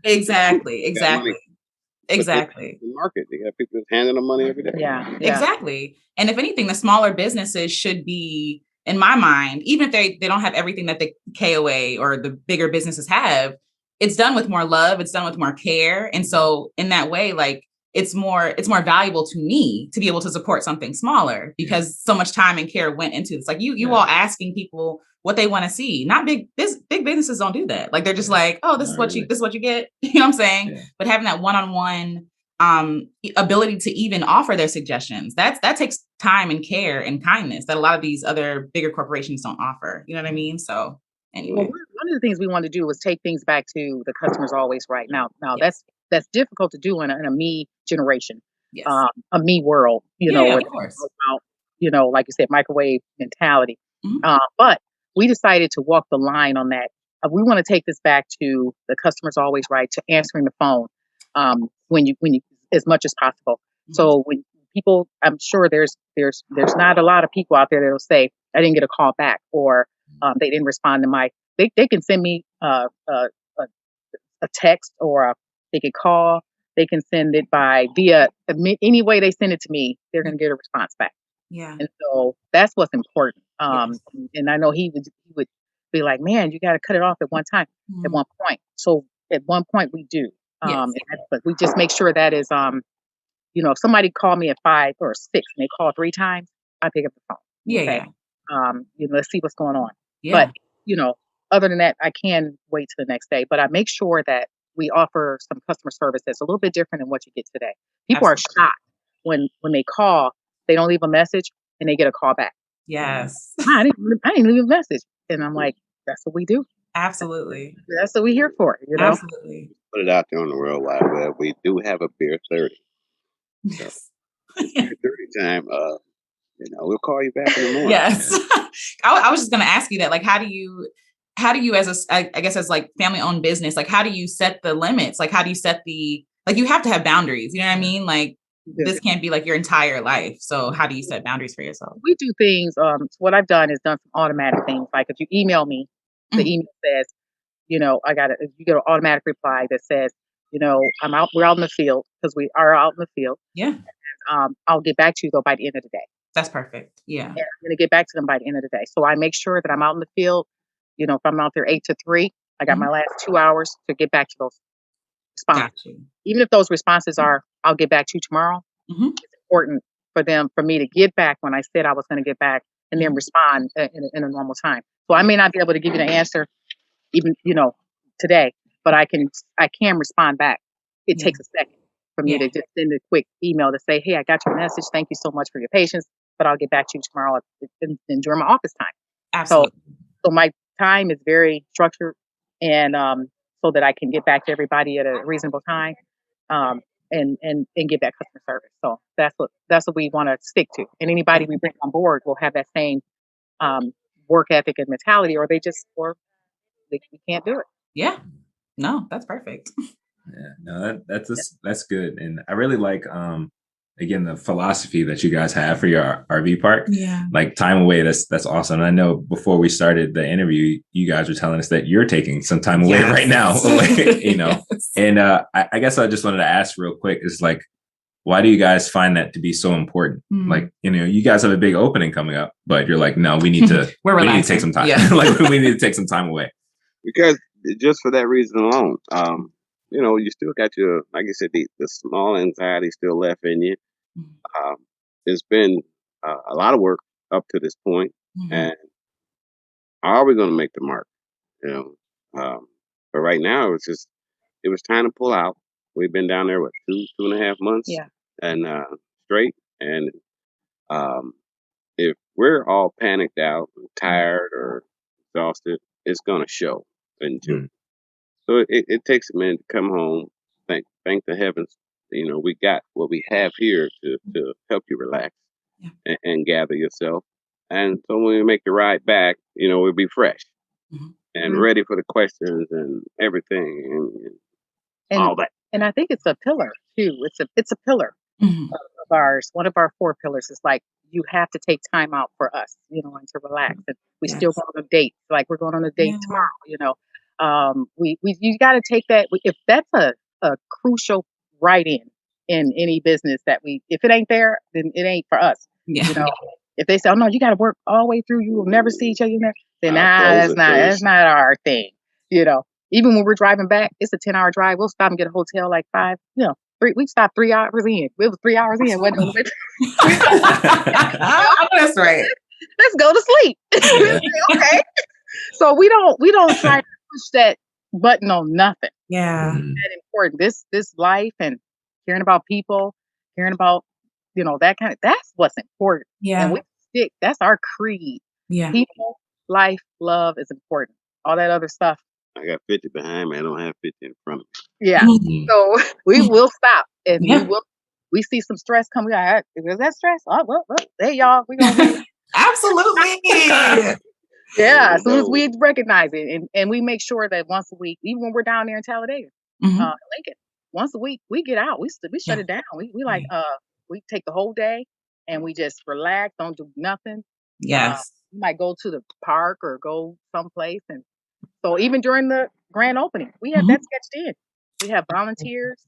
Exactly. The market, they got people handing them money every day. Yeah, exactly. And if anything, the smaller businesses should be, in my mind, even if they don't have everything that the KOA or the bigger businesses have, it's done with more love, it's done with more care. And so in that way, like it's more valuable to me to be able to support something smaller because so much time and care went into this. Like you all asking people what they want to see. Not big businesses don't do that. Like they're just like, oh, this is what you get. You know what I'm saying? Yeah. But having that one-on-one ability to even offer their suggestions, that takes time and care and kindness that a lot of these other bigger corporations don't offer. You know what I mean? So anyway. Well, one of the things we want to do was take things back to the customer's always right. Now that's difficult to do in a me generation, yes. A me world, of course. About, like you said, microwave mentality. Mm-hmm. But we decided to walk the line on that. We want to take this back to the customer's always right, to answering the phone when you as much as possible. Mm-hmm. So when people, I'm sure there's not a lot of people out there that'll say I didn't get a call back, or they didn't respond to they can send me a text, or they can call. They can send it via any way they send it to me. They're going to get a response back. Yeah. And so that's what's important. Yes. And I know he would be like, man, you got to cut it off at one time, at one point. So at one point we do. Yes. But we just make sure that is, if somebody called me at 5 or 6 and they call 3 times, I pick up the phone. Yeah. Okay? Let's see what's going on. Yeah. But, other than that, I can wait till the next day, but I make sure that we offer some customer service that's a little bit different than what you get today. People Absolutely. are shocked when they call, they don't leave a message and they get a call back. Yes. I didn't leave a message. And I'm like, that's what we do. Absolutely. That's what we're here for. Absolutely. Put it out there on the World Wide Web. We do have a beer 30. Yes. So, beer 30 time. We'll call you back in the morning. Yes. I was just going to ask you that. Like, how do you as as like family owned business, like how do you set the limits? Like, how do you set you have to have boundaries, you know what I mean? Like this can't be like your entire life. So how do you set boundaries for yourself? We do things. What I've done is done some automatic things. Like if you email me, the email says, you get an automatic reply that says, we're out in the field, because we are out in the field. Yeah. And, I'll get back to you though by the end of the day. That's perfect. Yeah. And I'm going to get back to them by the end of the day. So I make sure that I'm out in the field. If I'm out there 8 to 3, I got my last 2 hours to get back to those responses. Even if those responses are, I'll get back to you tomorrow. Mm-hmm. It's important for me to get back when I said I was going to get back, and then respond in a normal time. So I may not be able to give you the answer even, today, but I can respond back. It takes a second for me to just send a quick email to say, hey, I got your message. Thank you so much for your patience, but I'll get back to you tomorrow during my office time. Absolutely. So my time is very structured and so that I can get back to everybody at a reasonable time, and give that customer service. So that's what we want to stick to. And anybody we bring on board will have that same work ethic and mentality, or we can't do it. Yeah, no, that's perfect. Yeah, no, that's good, and I really like again the philosophy that you guys have for your RV park. Yeah, like time away. That's awesome. And I know before we started the interview, you guys were telling us that you're taking some time away right now. You know, and I guess I just wanted to ask real quick is like, why do you guys find that to be so important? Like, you know, you guys have a big opening coming up, but you're like, no, we need to we need to take some time. Like we need to take some time away. Because just for that reason alone, you know, you still got your, like you said, the small anxiety still left in you. It's been a lot of work up to this point, and are we going to make the mark? You know, but right now it was time to pull out. We've been down there what 2.5 months, and straight, and if we're all panicked out, tired, or exhausted, it's going to show in June. So it takes a minute to come home. Thank the heavens, you know, we got what we have here to help you relax and gather yourself. And so when we make the ride back, you know, we'll be fresh and ready for the questions and everything and all that. And I think it's a pillar too. It's a pillar of ours. One of our 4 pillars is like, you have to take time out for us, you know, and to relax. And we still go on a date. Like we're going on a date tomorrow, you know. You got to take that. If that's a crucial in any business that if it ain't there, then it ain't for us. You know, if they say, oh no, you got to work all the way through, you will never see each other, then that's not our thing. You know, even when we're driving back, it's a 10-hour drive. We'll stop and get a hotel like 5, you know, 3. We stopped 3 hours in. It was 3 hours in. That's right. Let's go to sleep. Okay. So we don't try to push that button on nothing. Yeah. That important. This life and caring about people, caring about, you know, that's what's important. Yeah. And we stick, that's our creed. Yeah. People, life, love is important. All that other stuff. I got 50 behind me. I don't have 50 in front of me. Yeah. So we will stop and we see some stress come. We got, is that stress? Oh, well, hey y'all, we gonna absolutely. Yeah, as soon as we recognize it, and we make sure that once a week, even when we're down there in Talladega, Lincoln, once a week we get out. We shut it down. We like we take the whole day and we just relax, don't do nothing. Yes, we might go to the park or go someplace, and so even during the grand opening, we have that sketched in. We have volunteers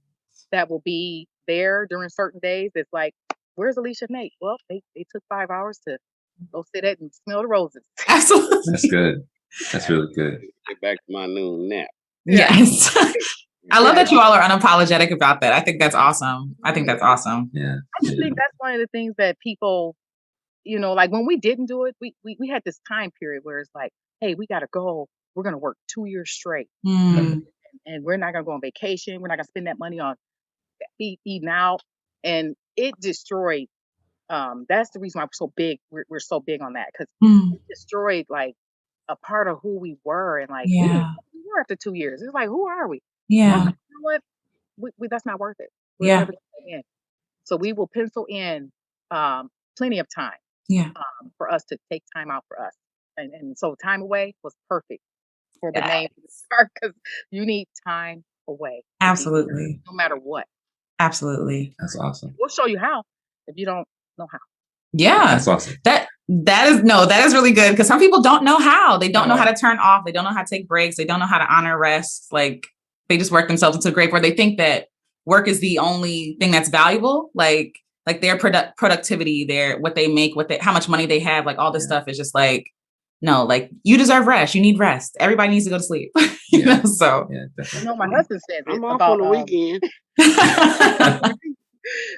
that will be there during certain days. It's like, where's Alicia and Nate? Well, they took 5 hours to go sit at and smell the roses. Absolutely. That's good. That's really good. Get back to my noon nap. Yes. I love that you all are unapologetic about that. I think that's awesome. Yeah. I think that's one of the things that people, you know, like when we didn't do it, we had this time period where it's like, hey, we got to go. We're going to work 2 years straight. And we're not going to go on vacation. We're not going to spend that money on eating out. And it destroyed. That's the reason why we're so big. We're so big on that, because it destroyed like a part of who we were, and like we were after 2 years. It's like, who are we? Yeah, you know what? We that's not worth it. We're never gonna get in. So we will pencil in plenty of time. For us to take time out for us, and so time away was perfect for the name of the park, because you need time away. Absolutely, no matter what. Absolutely, that's awesome. We'll show you how if you don't know how. Yeah, that's awesome. That is really good, because some people don't know how. They don't know how to turn off. They don't know how to take breaks. They don't know how to honor rest. Like they just work themselves into a grave where they think that work is the only thing that's valuable. Like their productivity, what they make, how much money they have, like all this stuff is just like, no, like you deserve rest. You need rest. Everybody needs to go to sleep. you know, so. You know, my husband says it I'm off about on the weekend.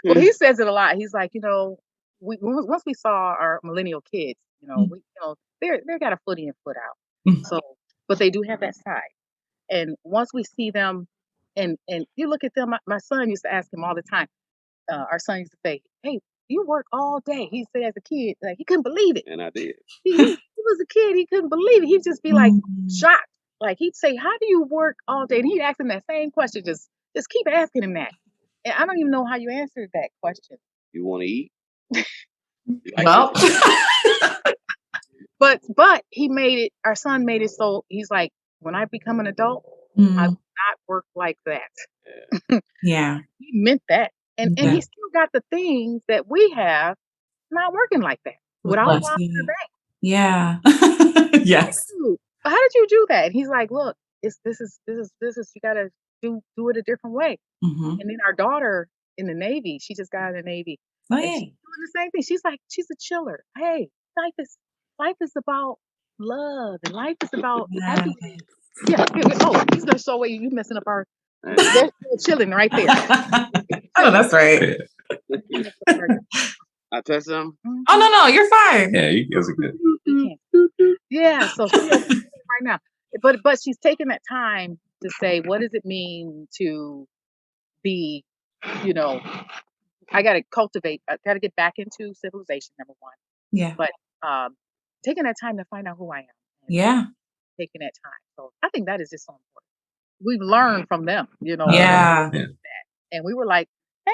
Well, he says it a lot. He's like, you know, once we saw our millennial kids, you know, they got a foot in, foot out. So, but they do have that side. And once we see them, and you look at them, my son used to ask him all the time. Our son used to say, "Hey, you work all day." He said as a kid, like he couldn't believe it. And I did. He was a kid. He couldn't believe it. He'd just be like shocked. Like he'd say, "How do you work all day?" And he'd ask him that same question. Just keep asking him that. And I don't even know how you answered that question. You want to eat? You like Well, But he made it. Our son made it so he's like, when I become an adult, I will not work like that. yeah. He meant that, and Yeah. he still got the things that we have, not working like that without Bless robbing you. the bank. Yeah. Yes. Dude, how did you do that? And he's like, look, this is you gotta do it a different way. Mhm. And then our daughter in the Navy, she just got in the Navy. Oh, And yeah. she's doing the same thing. She's like, she's a chiller. Hey, life is about love, and life is about happiness. Yeah. Oh, he's gonna show you messing up our. They're still chilling right there. Oh, that's right. I touch them. Oh, no, you're fine. Yeah, you guys are good. Yeah, so she's right now, but she's taking that time to say, what does it mean to be, I got to cultivate, I got to get back into civilization, number one. Yeah. But taking that time to find out who I am. Yeah. Taking that time. So I think that is just so important. We've learned from them, Yeah. and we were like,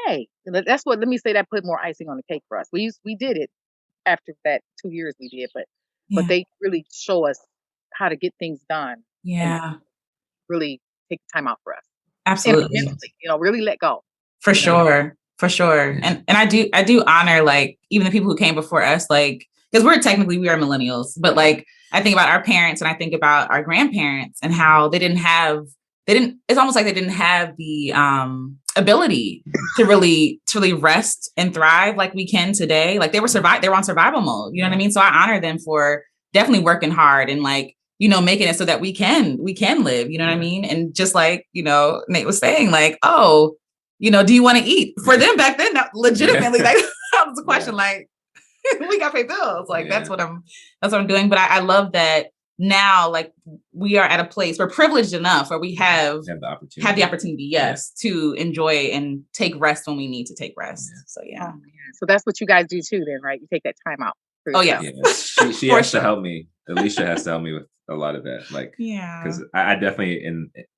hey, that's what, let me say that put more icing on the cake for us. We did it after that 2 years we did, but they really show us how to get things done. Yeah. And really take time out for us. Absolutely. And mentally, really let go. For sure. For sure. And I do honor, like, even the people who came before us, like, because we are millennials, but like, I think about our parents and I think about our grandparents and how it's almost like they didn't have the ability to really rest and thrive like we can today. Like they were on survival mode. You know what I mean? So I honor them for definitely working hard and like, making it so that we can live, you know what I mean? And just like, Nate was saying, like, oh, do you want to eat? For them back then, legitimately, that was a question. Like, we got to pay bills. Like, that's what I'm doing. But I love that now, like, we are at a place, we're privileged enough where we have the opportunity, yes, to enjoy and take rest when we need to take rest. So, yeah. So that's what you guys do too then, right? You take that time out. Oh, yeah. She has to help me. Alicia has to help me with a lot of that. Like, because I definitely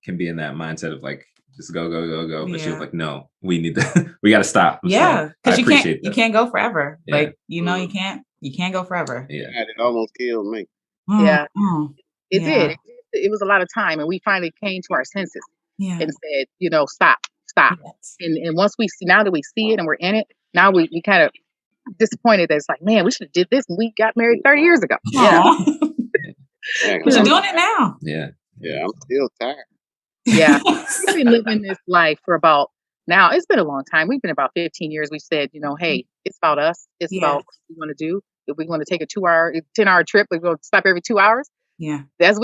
can be in that mindset of like, just go. But she was like, no, we need to, we got to stop. Yeah. Because you can't go forever. Yeah. Like, you can't go forever. Yeah. It almost killed me. Yeah. It did. It was a lot of time. And we finally came to our senses and said, stop. Yes. And once now that we see it and we're in it, now we kind of disappointed that it's like, man, we should have did this and we got married 30 years ago. Yeah. But you're doing it now. Yeah. I'm still tired. Yeah. We've been living this life for now it's been a long time. We've been about 15 years. We said, hey, it's about us. It's about what we want to do. If we want to take a 10-hour trip, we're going to stop every 2 hours. Yeah. That's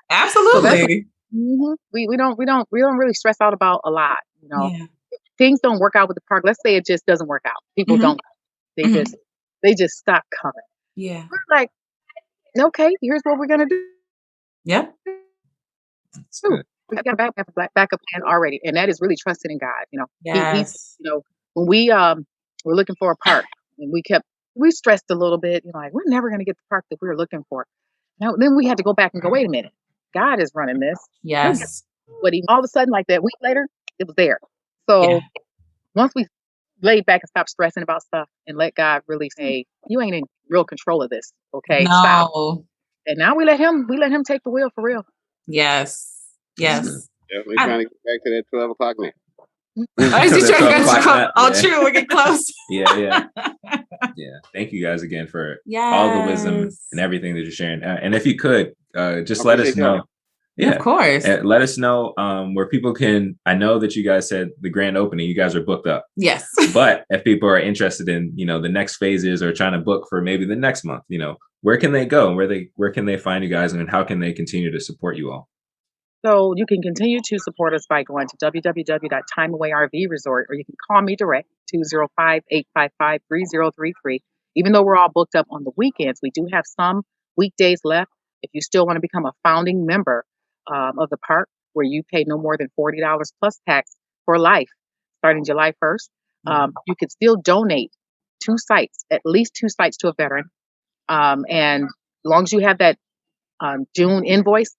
Absolutely. So we don't really stress out about a lot. If things don't work out with the park. Let's say it just doesn't work out. People don't. They just stop coming. Yeah. We're like, okay, here's what we're gonna do. Yep. We got a backup plan already, and that is really trusting in God. Yes. When we were looking for a park, and we stressed a little bit. Like we're never gonna get the park that we were looking for. Now then we had to go back and go, wait a minute, God is running this. Yes. But all of a sudden, like that week later, it was there. So once we laid back and stopped stressing about stuff and let God really say, you ain't in real control of this. Okay. No. Stop. And now we let him take the wheel for real. Yes. Yes. Definitely trying to get back to that 12 o'clock now. True. We're getting close. Yeah. Thank you guys again for all the wisdom and everything that you're sharing. And if you could, just let us know. Yeah, of course. Let us know where people can. I know that you guys said the grand opening, you guys are booked up. Yes. But if people are interested in, the next phases or trying to book for maybe the next month, where can they go? Where can they find you guys, and how can they continue to support you all? So you can continue to support us by going to www.timeawayrvresort, or you can call me direct, 205-855-3033. Even though we're all booked up on the weekends, we do have some weekdays left. If you still want to become a founding member of the park, where you pay no more than $40 plus tax for life, starting July 1st, you can still donate at least two sites to a veteran. And as long as you have that June invoice,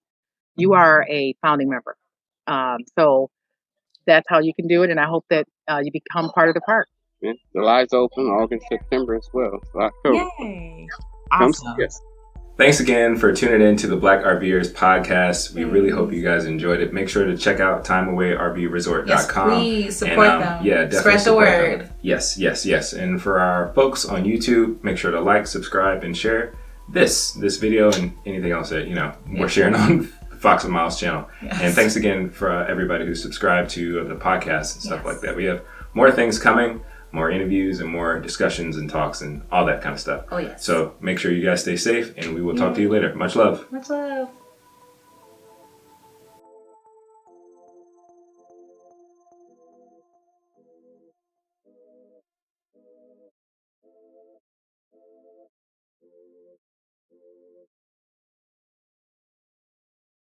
you are a founding member. So that's how you can do it. And I hope that you become part of the park. Yeah, July's open, August, September as well. So October. Yay. Awesome. Yes. Thanks again for tuning in to the Black RVers podcast. We really hope you guys enjoyed it. Make sure to check out timeawayrvresort.com. Yes, please support them. Yeah, definitely spread the word. Them. Yes. And for our folks on YouTube, make sure to like, subscribe, and share this video and anything else that we're sharing on Fox and Miles channel. Yes. And thanks again for everybody who subscribed to the podcast and stuff like that. We have more things coming. More interviews and more discussions and talks and all that kind of stuff. Oh, yes. So make sure you guys stay safe, and we will talk to you later. Much love. Much love.